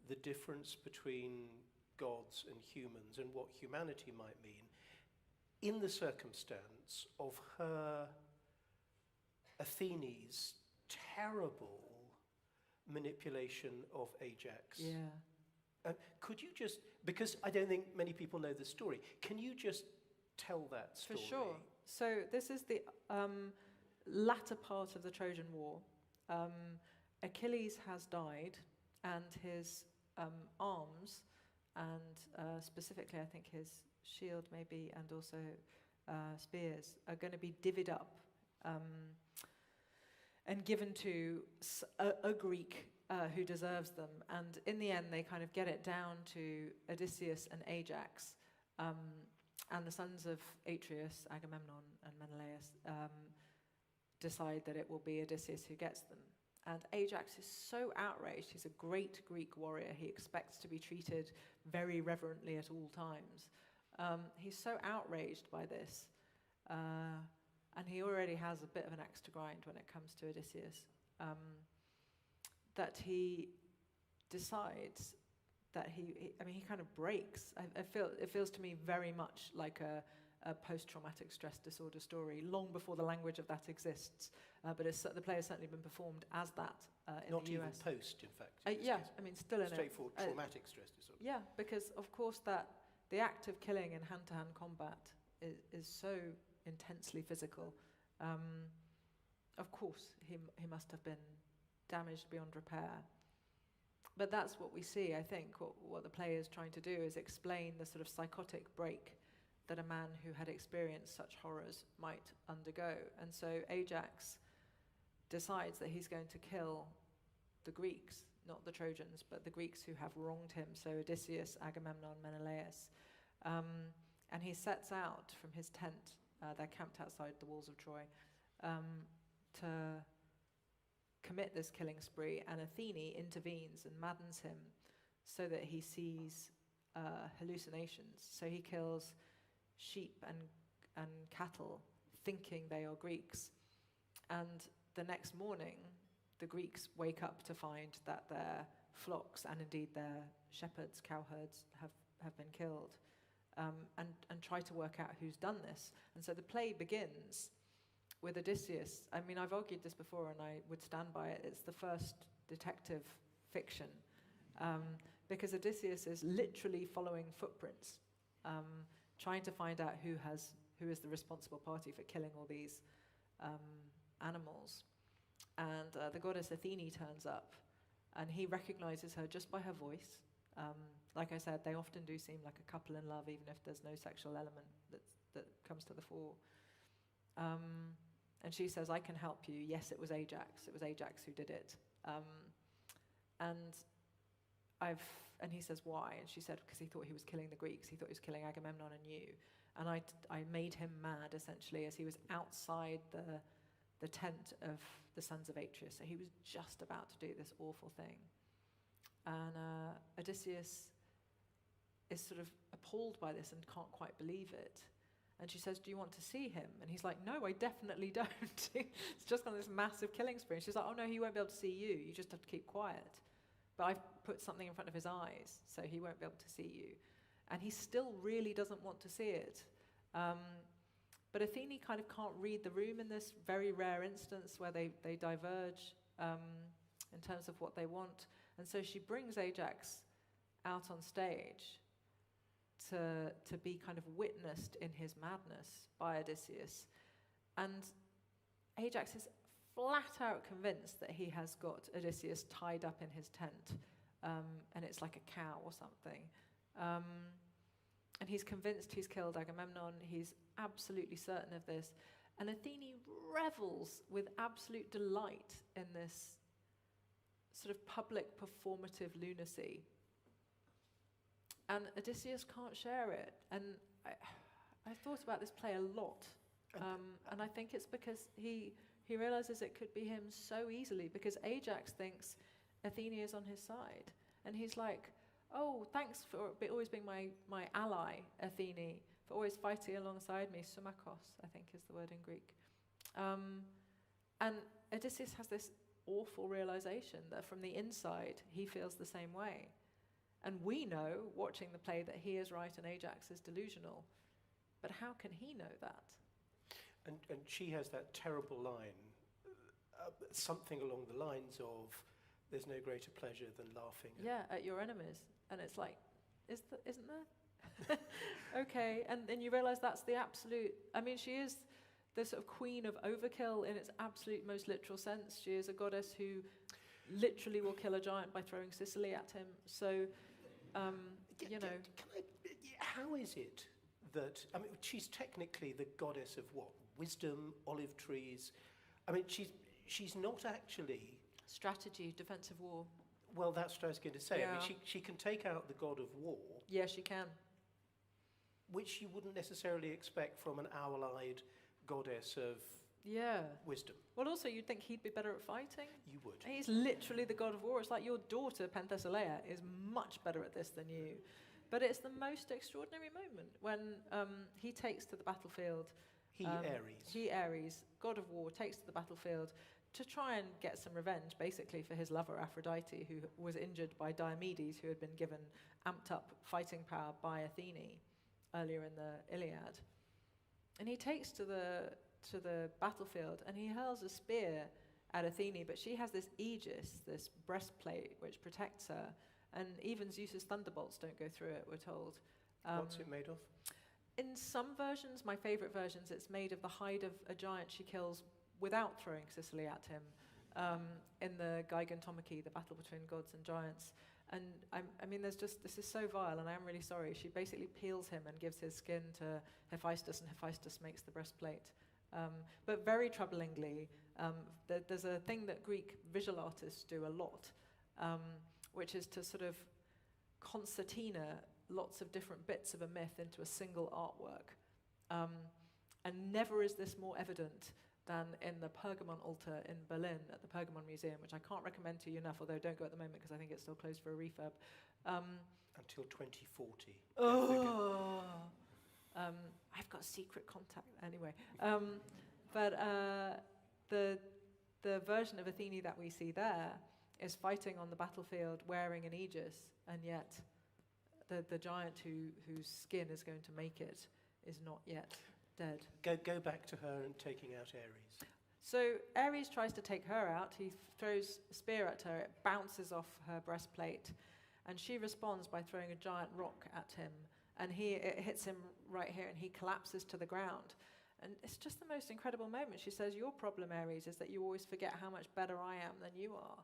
the difference between gods and humans and what humanity might mean in the circumstance of her, Athene's, terrible manipulation of Ajax. Yeah. Could you just, because I don't think many people know the story, can you just tell that story? For sure. So this is the latter part of the Trojan War. Achilles has died, and his arms, and specifically I think his shield maybe, and also spears, are going to be divvied up and given to a Greek who deserves them. And in the end, they kind of get it down to Odysseus and Ajax, and the sons of Atreus, Agamemnon and Menelaus, decide that it will be Odysseus who gets them. And Ajax is so outraged. He's a great Greek warrior. He expects to be treated very reverently at all times. He's so outraged by this, and he already has a bit of an axe to grind when it comes to Odysseus, that he decides that he kind of breaks. It feels to me very much like a post-traumatic stress disorder story, long before the language of that exists. But the play has certainly been performed as that in Not the even US. post, in fact. in this Yeah, case. I mean, still in it. Straightforward traumatic stress disorder. Yeah, because of course the act of killing in hand-to-hand combat is so intensely physical. Of course, he must have been damaged beyond repair. But that's what we see, I think. What the play is trying to do is explain the sort of psychotic break that a man who had experienced such horrors might undergo. And so Ajax decides that he's going to kill the Greeks, not the Trojans, but the Greeks who have wronged him, so Odysseus, Agamemnon, Menelaus. And he sets out from his tent, they're camped outside the walls of Troy, to commit this killing spree, and Athene intervenes and maddens him so that he sees hallucinations. So he kills sheep and cattle, thinking they are Greeks. And the next morning, the Greeks wake up to find that their flocks, and indeed their shepherds, cowherds, have been killed, and try to work out who's done this. And so the play begins with Odysseus, I mean, I've argued this before and I would stand by it, it's the first detective fiction, because Odysseus is literally following footprints, trying to find out who is the responsible party for killing all these animals. And the goddess Athene turns up, and he recognizes her just by her voice. Like I said, they often do seem like a couple in love, even if there's no sexual element that comes to the fore. And she says, I can help you. Yes, it was Ajax. It was Ajax who did it. And he says, why? And she said, because he thought he was killing the Greeks. He thought he was killing Agamemnon and you. And I made him mad, essentially, as he was outside the tent of the sons of Atreus. So he was just about to do this awful thing. And Odysseus is sort of appalled by this and can't quite believe it. And she says, do you want to see him? And he's like, no, I definitely don't. It's just on this massive killing spree. And she's like, oh no, he won't be able to see you. You just have to keep quiet. But I've put something in front of his eyes, so he won't be able to see you. And he still really doesn't want to see it. But Athene kind of can't read the room in this very rare instance where they diverge in terms of what they want. And so she brings Ajax out on stage to be kind of witnessed in his madness by Odysseus. And Ajax is flat out convinced that he has got Odysseus tied up in his tent, and it's like a cow or something. And he's convinced he's killed Agamemnon. He's absolutely certain of this. And Athene revels with absolute delight in this sort of public performative lunacy. And Odysseus can't share it. And I thought about this play a lot. And I think it's because he realizes it could be him so easily, because Ajax thinks Athene is on his side. And he's like, oh, thanks for always being my ally, Athene, for always fighting alongside me. Sumakos, I think is the word in Greek. And Odysseus has this awful realization that from the inside, he feels the same way. And we know, watching the play, that he is right and Ajax is delusional. But how can he know that? And she has that terrible line, something along the lines of, there's no greater pleasure than laughing at your enemies. And it's like, isn't there? Okay, and then you realize that's the absolute, I mean, she is the sort of queen of overkill in its absolute most literal sense. She is a goddess who literally will kill a giant by throwing Sicily at him. So, how is it that, I mean, she's technically the goddess of what? Wisdom, olive trees. I mean, she's not actually... Strategy, defensive war. Well, that's what I was going to say. Yeah. I mean, she can take out the god of war. Yeah, she can. Which you wouldn't necessarily expect from an owl-eyed goddess of wisdom. Well, also, you'd think he'd be better at fighting. You would. He's literally the god of war. It's like your daughter, Penthesilea, is much better at this than you. But it's the most extraordinary moment when he takes to the battlefield. Ares, god of war, takes to the battlefield to try and get some revenge, basically, for his lover, Aphrodite, who was injured by Diomedes, who had been given amped-up fighting power by Athene earlier in the Iliad. And he takes to the battlefield, and he hurls a spear at Athene, but she has this aegis, this breastplate, which protects her, and even Zeus's thunderbolts don't go through it, we're told. What's it made of? In some versions, my favourite versions, it's made of the hide of a giant she kills without throwing Sicily at him, in the Gigantomachy, the battle between gods and giants. And I mean, this is so vile, and I am really sorry. She basically peels him and gives his skin to Hephaestus, and Hephaestus makes the breastplate. But very troublingly, there's a thing that Greek visual artists do a lot, which is to sort of concertina lots of different bits of a myth into a single artwork. And never is this more evident than in the Pergamon altar in Berlin at the Pergamon Museum, which I can't recommend to you enough, although don't go at the moment because I think it's still closed for a refurb. Until 2040. I've got secret contact anyway. But the version of Athene that we see there is fighting on the battlefield wearing an aegis, and yet the giant whose skin is going to make it is not yet. dead. Go back to her and taking out Ares. So Ares tries to take her out. He throws a spear at her. It bounces off her breastplate. And she responds by throwing a giant rock at him. And it hits him right here, and he collapses to the ground. And it's just the most incredible moment. She says, your problem, Ares, is that you always forget how much better I am than you are.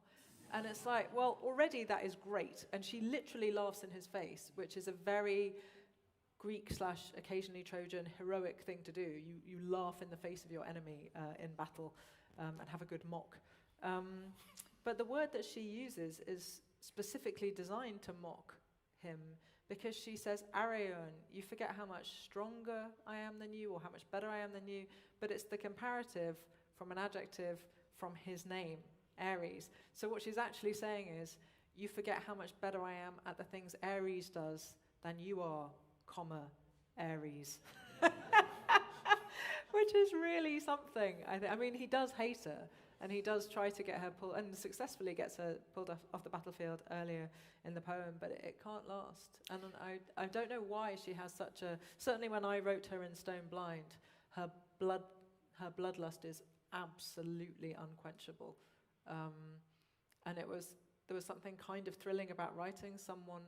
And it's like, well, already that is great. And she literally laughs in his face, which is a very Greek / occasionally Trojan heroic thing to do. You laugh in the face of your enemy in battle and have a good mock. But the word that she uses is specifically designed to mock him, because she says, Areion, you forget how much stronger I am than you, or how much better I am than you, but it's the comparative from an adjective from his name, Ares. So what she's actually saying is, you forget how much better I am at the things Ares does than you are, Ares. Which is really something. I mean, he does hate her, and he does try to get her pulled, and successfully gets her pulled off the battlefield earlier in the poem, but it can't last. And I don't know why she has such a... Certainly when I wrote her in Stone Blind, her bloodlust is absolutely unquenchable. And there was something kind of thrilling about writing someone...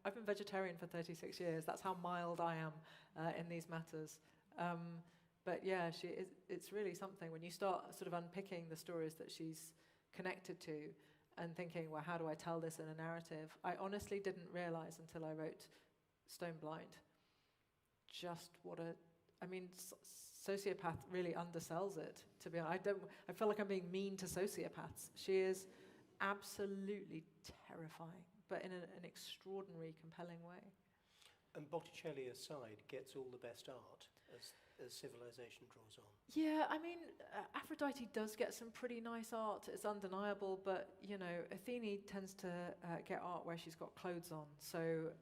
I've been vegetarian for 36 years. That's how mild I am in these matters. But yeah, it's really something when you start sort of unpicking the stories that she's connected to and thinking, well, how do I tell this in a narrative? I honestly didn't realize until I wrote Stone Blind just what sociopath really undersells it, to be honest. I feel like I'm being mean to sociopaths. She is absolutely terrifying, but in an extraordinary, compelling way. And Botticelli aside, gets all the best art as civilization draws on. Yeah, I mean, Aphrodite does get some pretty nice art. It's undeniable, but, Athene tends to get art where she's got clothes on. So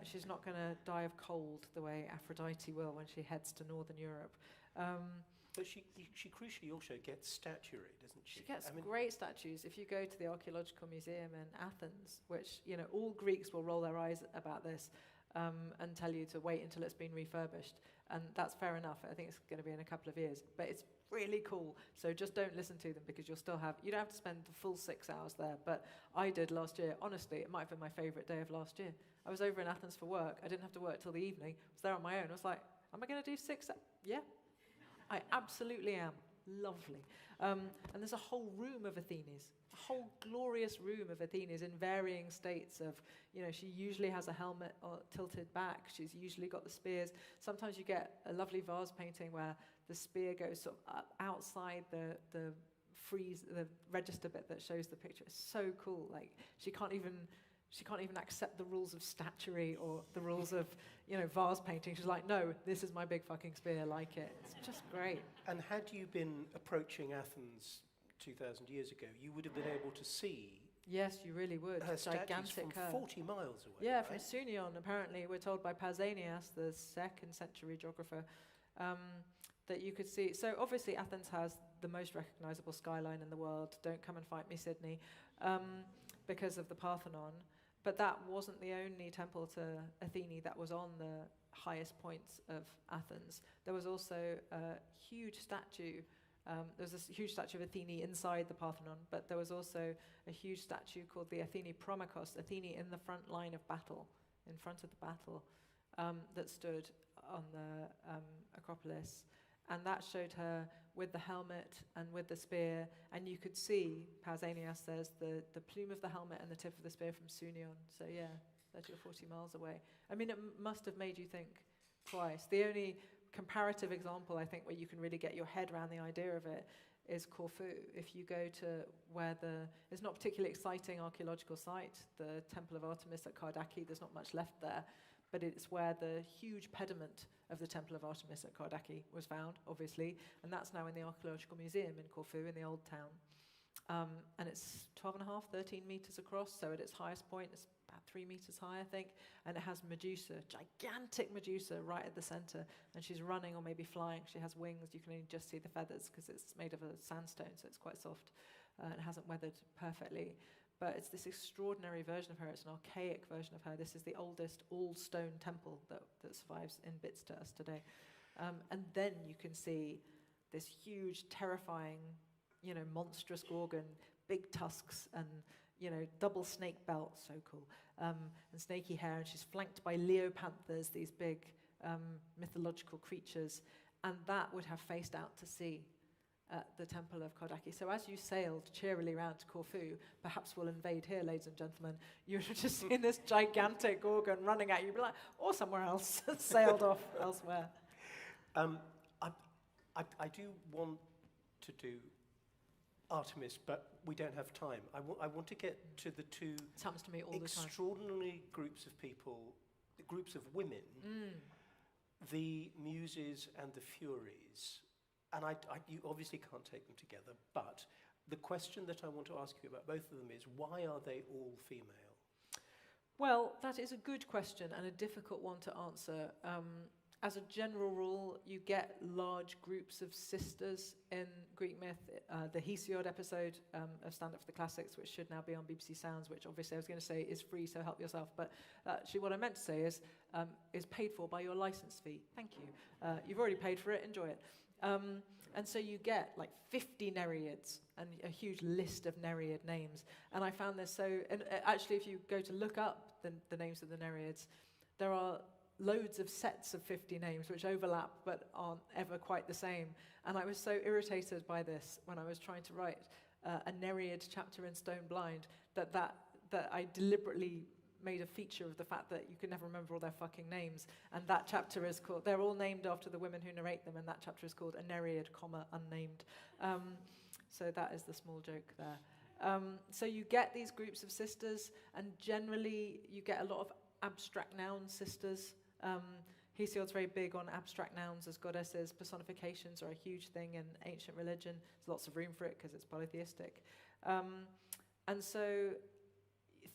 she's not going to die of cold the way Aphrodite will when she heads to Northern Europe. But she crucially also gets statuary, doesn't she? She gets great statues. If you go to the Archaeological Museum in Athens, which, all Greeks will roll their eyes about this and tell you to wait until it's been refurbished. And that's fair enough. I think it's going to be in a couple of years. But it's really cool. So just don't listen to them, because you don't have to spend the full 6 hours there. But I did last year. Honestly, it might have been my favourite day of last year. I was over in Athens for work. I didn't have to work till the evening. I was there on my own. I was like, am I going to do 6 hours? Yeah. I absolutely am. Lovely. And there's a whole room of Athenes, a whole glorious room of Athenes in varying states of, she usually has a helmet tilted back. She's usually got the spears. Sometimes you get a lovely vase painting where the spear goes sort of up outside the register bit that shows the picture. It's so cool. Like, she can't even accept the rules of statuary or the rules of, vase painting. She's like, no, this is my big fucking spear, like it. It's just great. And had you been approaching Athens 2,000 years ago, you would have been able to see... Yes, you really would. Her gigantic statues from 40 miles away. Yeah, right? from Sunion, apparently, we're told by Pausanias, the 2nd century geographer, that you could see. So obviously Athens has the most recognizable skyline in the world. Don't come and fight me, Sydney, because of the Parthenon. But that wasn't the only temple to Athene that was on the highest points of Athens. There was also a huge statue. There was a huge statue of Athene inside the Parthenon, but there was also a huge statue called the Athene Promachos, Athene in the front line of battle, in front of the battle, that stood on the Acropolis. And that showed her with the helmet and with the spear, and you could see, Pausanias says, the plume of the helmet and the tip of the spear from Sunion. So yeah, 30 or 40 miles away. I mean, it must have made you think twice. The only comparative example, I think, where you can really get your head around the idea of it is Corfu. If you go to where it's not a particularly exciting archaeological site, the Temple of Artemis at Cardi, there's not much left there, but it's where the huge pediment of the Temple of Artemis at Cardi was found, obviously, and that's now in the Archaeological Museum in Corfu, in the old town. And it's 12.5, 13 meters across, so at its highest point, it's about 3 meters high, I think, and it has Medusa, gigantic Medusa, right at the center, and she's running or maybe flying. She has wings. You can only just see the feathers because it's made of a sandstone, so it's quite soft, and it hasn't weathered perfectly. But it's this extraordinary version of her. It's an archaic version of her. This is the oldest all-stone temple that survives in bits to us today. And then you can see this huge, terrifying, monstrous gorgon, big tusks, and double snake belt, so cool, and snaky hair, and she's flanked by leopanthers, these big mythological creatures, and that would have faced out to sea at the temple of Kardaki. So as you sailed cheerily round to Corfu, perhaps we'll invade here, ladies and gentlemen, you would have just seen this gigantic gorgon running at you, be like, or somewhere else, sailed off elsewhere. I do want to do Artemis, but we don't have time. I want to get to the two It happens to me all the time. extraordinary groups of people, groups of women, the Muses and the Furies. And you obviously can't take them together, but the question that I want to ask you about both of them is, why are they all female? Well, that is a good question and a difficult one to answer. As a general rule, you get large groups of sisters in Greek myth. The Hesiod episode of Stand Up for the Classics, which should now be on BBC Sounds, which obviously I was going to say is free, so help yourself. But actually what I meant to say is paid for by your license fee. Thank you. You've already paid for it, enjoy it. And so you get like 50 Nereids and a huge list of Nereid names. And I found this so, and actually if you go to look up the names of the Nereids, there are loads of sets of 50 names which overlap but aren't ever quite the same. And I was so irritated by this when I was trying to write a Nereid chapter in Stone Blind that I deliberately made a feature of the fact that you can never remember all their fucking names. And that chapter is called, they're all named after the women who narrate them, and that chapter is called A Nereid, unnamed. So that is the small joke there. So you get these groups of sisters, and generally you get a lot of abstract noun sisters. Hesiod's very big on abstract nouns as goddesses. Personifications are a huge thing in ancient religion. There's lots of room for it because it's polytheistic. And so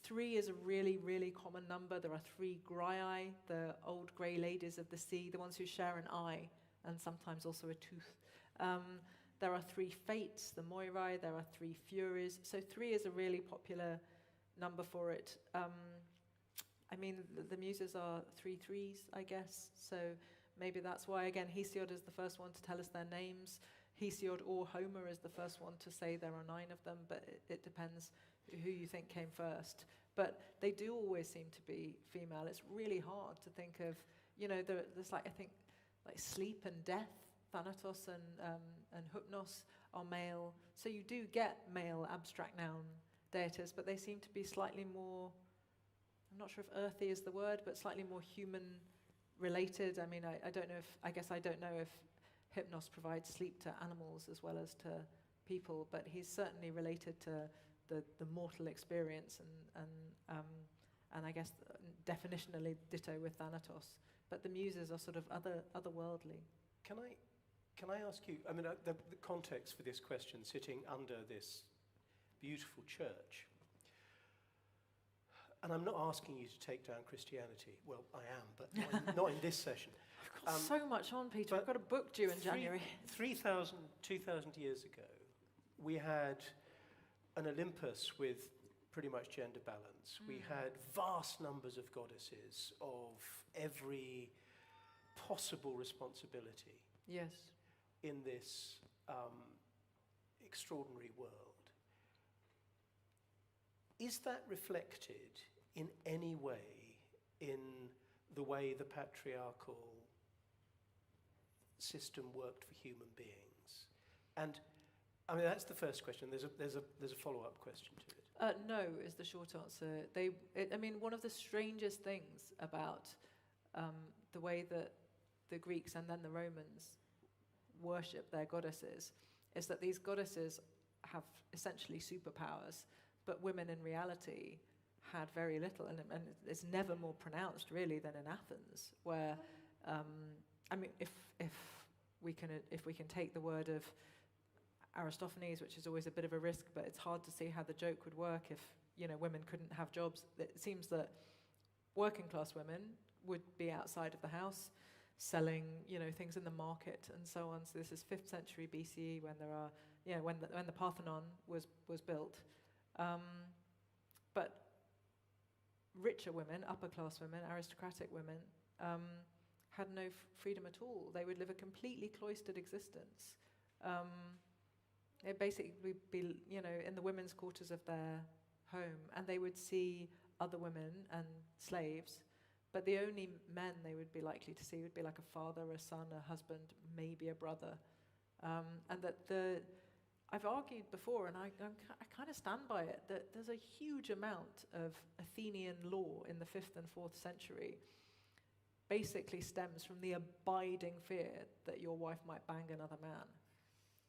3 is a really, really common number. There are 3 Graeae, the old grey ladies of the sea, the ones who share an eye and sometimes also a tooth. There are 3 Fates, the Moirai. There are 3 Furies. So 3 is a really popular number for it. I mean, the Muses are 3 threes, I guess. So maybe that's why, again, Hesiod is the first one to tell us their names. Hesiod or Homer is the first one to say there are 9 of them, but it depends who you think came first. But they do always seem to be female. It's really hard to think of, there's like, I think, like sleep and death, Thanatos and Hypnos are male. So you do get male abstract noun deities, but they seem to be slightly more, I'm not sure if earthy is the word, but slightly more human related. I mean, I don't know if Hypnos provides sleep to animals as well as to people, but he's certainly related to the mortal experience and I guess definitionally ditto with Thanatos. But the Muses are sort of otherworldly. Can I ask you, I mean, the context for this question, sitting under this beautiful church, and I'm not asking you to take down Christianity. Well, I am, but not in this session. I've got so much on, Peter. I've got a book due in January. 2,000 years ago, we had an Olympus with pretty much gender balance. We had vast numbers of goddesses of every possible responsibility. Yes. In this extraordinary world. Is that reflected in any way in the way the patriarchal system worked for human beings? And I mean, that's the first question. There's a follow-up question to it. No is the short answer. I mean, one of the strangest things about the way that the Greeks and then the Romans worship their goddesses is that these goddesses have essentially superpowers, but women in reality had very little, and it's never more pronounced really than in Athens, where I mean, if we can take the word of Aristophanes, which is always a bit of a risk, but it's hard to see how the joke would work if women couldn't have jobs. It seems that working class women would be outside of the house, selling things in the market and so on. So this is 5th century BCE when there are when the Parthenon was built. But richer women, upper class women, aristocratic women, had no freedom at all. They would live a completely cloistered existence. They'd basically be, in the women's quarters of their home, and they would see other women and slaves, but the only men they would be likely to see would be like a father, a son, a husband, maybe a brother. And that I've argued before, and I kind of stand by it, that there's a huge amount of Athenian law in the 5th and 4th century basically stems from the abiding fear that your wife might bang another man.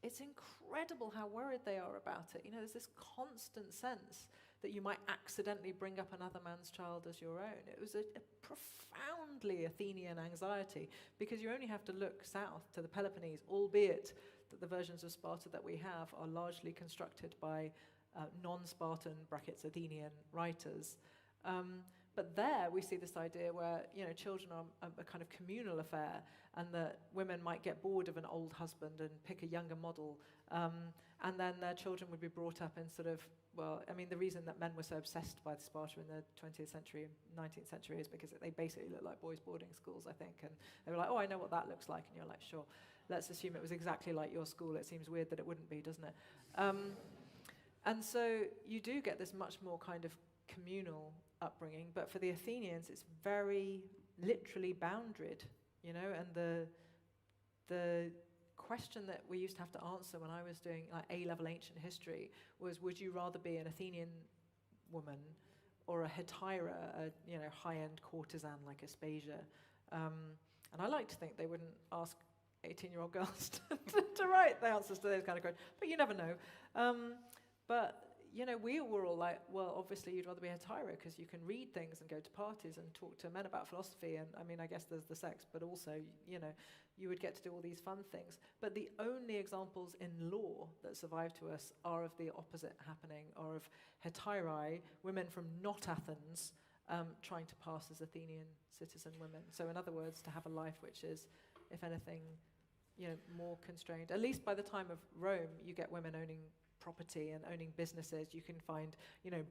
It's incredible how worried they are about it. There's this constant sense that you might accidentally bring up another man's child as your own. It was a profoundly Athenian anxiety, because you only have to look south to the Peloponnese, albeit that the versions of Sparta that we have are largely constructed by non-Spartan (Athenian) writers. But there we see this idea where children are a kind of communal affair, and that women might get bored of an old husband and pick a younger model, and then their children would be brought up in the reason that men were so obsessed by Sparta in the 20th century and 19th century is because they basically look like boys' boarding schools, I think, and they were like, oh, I know what that looks like, and you're like, sure, let's assume it was exactly like your school. It seems weird that it wouldn't be, doesn't it? And so you do get this much more kind of communal upbringing, but for the Athenians, it's very literally boundaried, and the question that we used to have to answer when I was doing A-level ancient history was, would you rather be an Athenian woman or a hetaira, a high-end courtesan like Aspasia? And I like to think they wouldn't ask 18-year-old girls to write the answers to those kind of questions, but you never know. But we were all like, well, obviously you'd rather be a hetaira because you can read things and go to parties and talk to men about philosophy, and I guess there's the sex, but also, you would get to do all these fun things. But the only examples in law that survive to us are of the opposite happening, or of hetairai, women from not Athens, trying to pass as Athenian citizen women. So in other words, to have a life which is, if anything, more constrained. At least by the time of Rome, you get women owning property and owning businesses. You can find,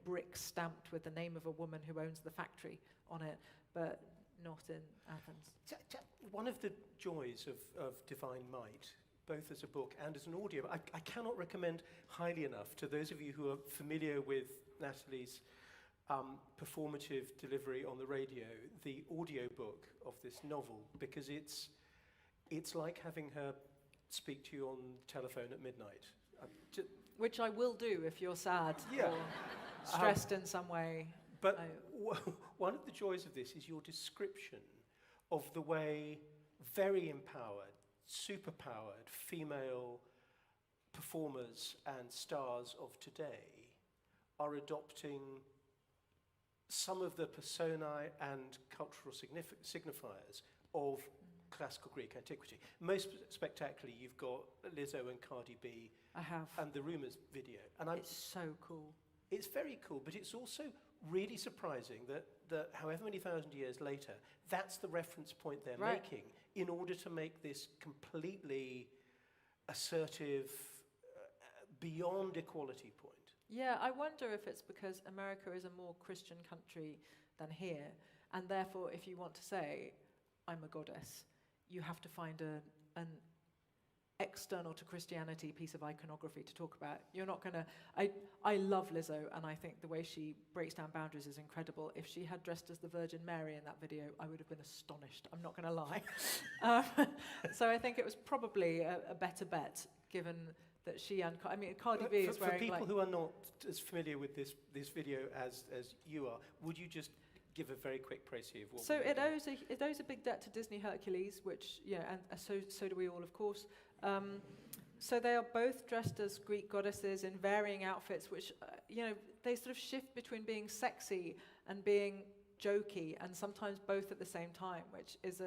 bricks stamped with the name of a woman who owns the factory on it, but not in Athens. One of the joys of Divine Might, both as a book and as an audio, I cannot recommend highly enough to those of you who are familiar with Natalie's performative delivery on the radio, the audio book of this novel, because it's like having her speak to you on the telephone at midnight. Which I will do if you're sad Yeah. or stressed in some way. But one of the joys of this is your description of the way very empowered, superpowered female performers and stars of today are adopting some of the personae and cultural signifiers of classical Greek antiquity. Most spectacularly, you've got Lizzo and Cardi B. I have. And the Rumours video. And it's so cool. It's very cool, but it's also really surprising that however many thousand years later, that's the reference point they're making in order to make this completely assertive, beyond equality point. Yeah, I wonder if it's because America is a more Christian country than here, and therefore if you want to say, I'm a goddess, you have to find an external to Christianity piece of iconography to talk about. You're not going to... I love Lizzo, and I think the way she breaks down boundaries is incredible. If she had dressed as the Virgin Mary in that video, I would have been astonished. I'm not going to lie. So I think it was probably a better bet, given that she and... Cardi B is wearing... For people who are not as familiar with this video as you are, would you just give a very quick précis of what... So it owes a big debt to Disney Hercules, which, and so do we all, of course. So they are both dressed as Greek goddesses in varying outfits, which, they sort of shift between being sexy and being jokey, and sometimes both at the same time, which is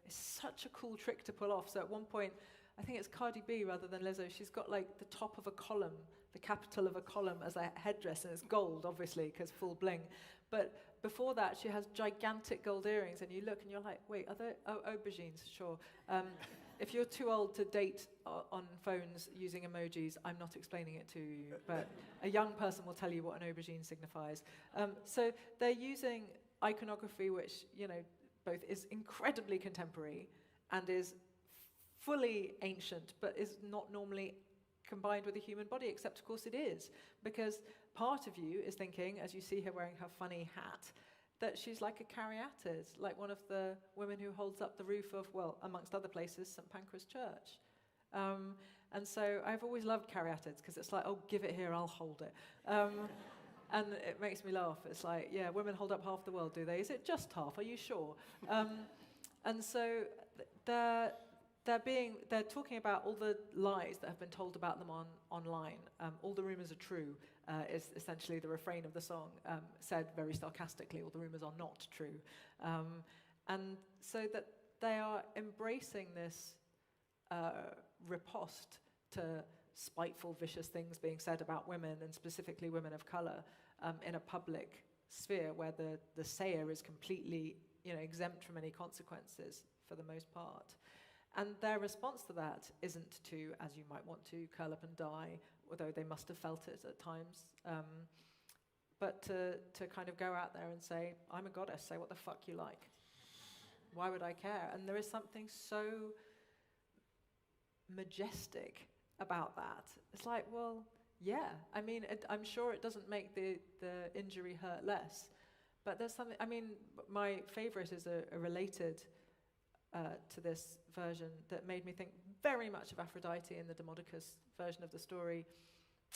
such a cool trick to pull off. So at one point, I think it's Cardi B rather than Lizzo, she's got like the top of a column, the capital of a column as a headdress, and it's gold, obviously, because full bling. But before that, she has gigantic gold earrings, and you look and you're like, wait, are they aubergines? Sure. If you're too old to date on phones using emojis, I'm not explaining it to you, but a young person will tell you what an aubergine signifies. So they're using iconography which, both is incredibly contemporary and is fully ancient, but is not normally combined with the human body, except of course it is, because part of you is thinking, as you see her wearing her funny hat, that she's like a Caryatids, like one of the women who holds up the roof of, well, amongst other places, St. Pancras Church. And so I've always loved Caryatids, because it's like, oh, give it here, I'll hold it. And it makes me laugh. It's like, yeah, women hold up half the world, do they? Is it just half? Are you sure? And so they're talking about all the lies that have been told about them online. All the rumors are true is essentially the refrain of the song, said very sarcastically, all the rumors are not true. And so that they are embracing this riposte to spiteful, vicious things being said about women, and specifically women of color, in a public sphere where the sayer is completely, exempt from any consequences for the most part. And their response to that isn't to, as you might want to, curl up and die, although they must have felt it at times, but to kind of go out there and say, I'm a goddess, say what the fuck you like. Why would I care? And there is something so majestic about that. It's like, well, yeah. I mean, I'm sure it doesn't make the injury hurt less, but there's something. I mean, my favorite is a related to this version that made me think very much of Aphrodite in the Demodocus version of the story,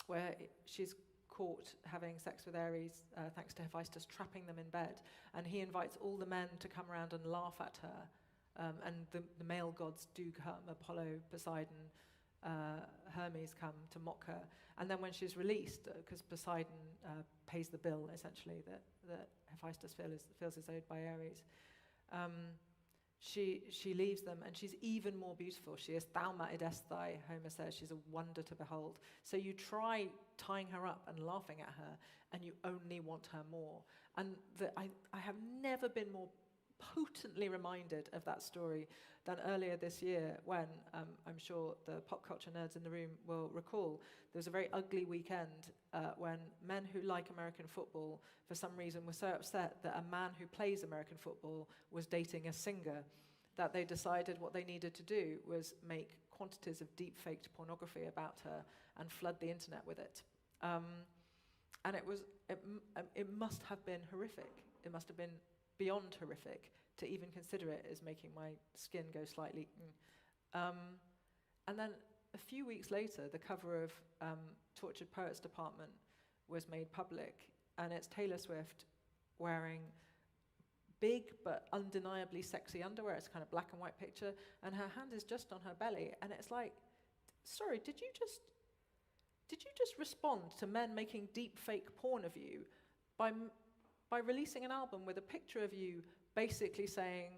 where she's caught having sex with Ares thanks to Hephaestus trapping them in bed, and he invites all the men to come around and laugh at her, and the male gods do come, Apollo, Poseidon, Hermes come to mock her, and then when she's released, because Poseidon pays the bill essentially that Hephaestus feels is owed by Ares, she leaves them, and she's even more beautiful. She is thauma idesthai, Homer says. She's a wonder to behold. So you try tying her up and laughing at her, and you only want her more. And I have never been more potently reminded of that story than earlier this year when, I'm sure the pop culture nerds in the room will recall, there was a very ugly weekend when men who like American football, for some reason, were so upset that a man who plays American football was dating a singer that they decided what they needed to do was make quantities of deep-faked pornography about her and flood the internet with it. And it must have been horrific. It must have been beyond horrific to even consider it as making my skin go slightly. And then a few weeks later, the cover of Tortured Poets Department was made public, and it's Taylor Swift wearing big but undeniably sexy underwear. It's a kind of black and white picture, and her hand is just on her belly, and it's like, sorry, did you just respond to men making deep fake porn of you by releasing an album with a picture of you basically saying,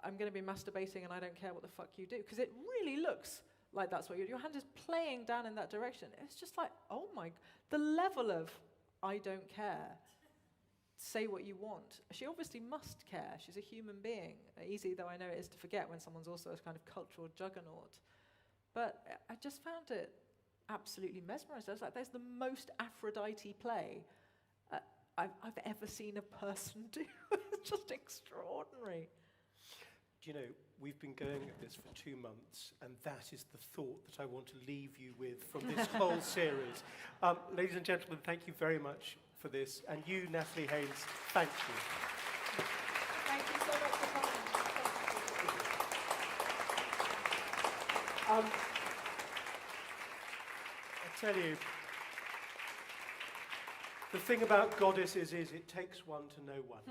I'm going to be masturbating and I don't care what the fuck you do? Because it really looks like that's what your hand is playing down in that direction. It's just like, oh my, the level of I don't care, say what you want. She obviously must care. She's a human being. Easy though I know it is to forget when someone's also a kind of cultural juggernaut. But I just found it absolutely mesmerizing. I was like, there's the most Aphrodite play I've ever seen a person do. It's just extraordinary. Do you know, we've been going at this for 2 months, and that is the thought that I want to leave you with from this whole series. Ladies and gentlemen, thank you very much for this. And you, Natalie Haynes, thank you. Thank you so much for coming. I tell you, the thing about goddesses is it takes one to know one.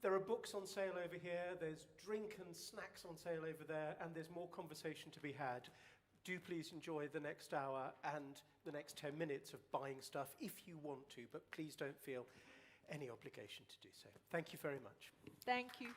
There are books on sale over here, there's drink and snacks on sale over there, and there's more conversation to be had. Do please enjoy the next hour and the next 10 minutes of buying stuff if you want to, but please don't feel any obligation to do so. Thank you very much. Thank you.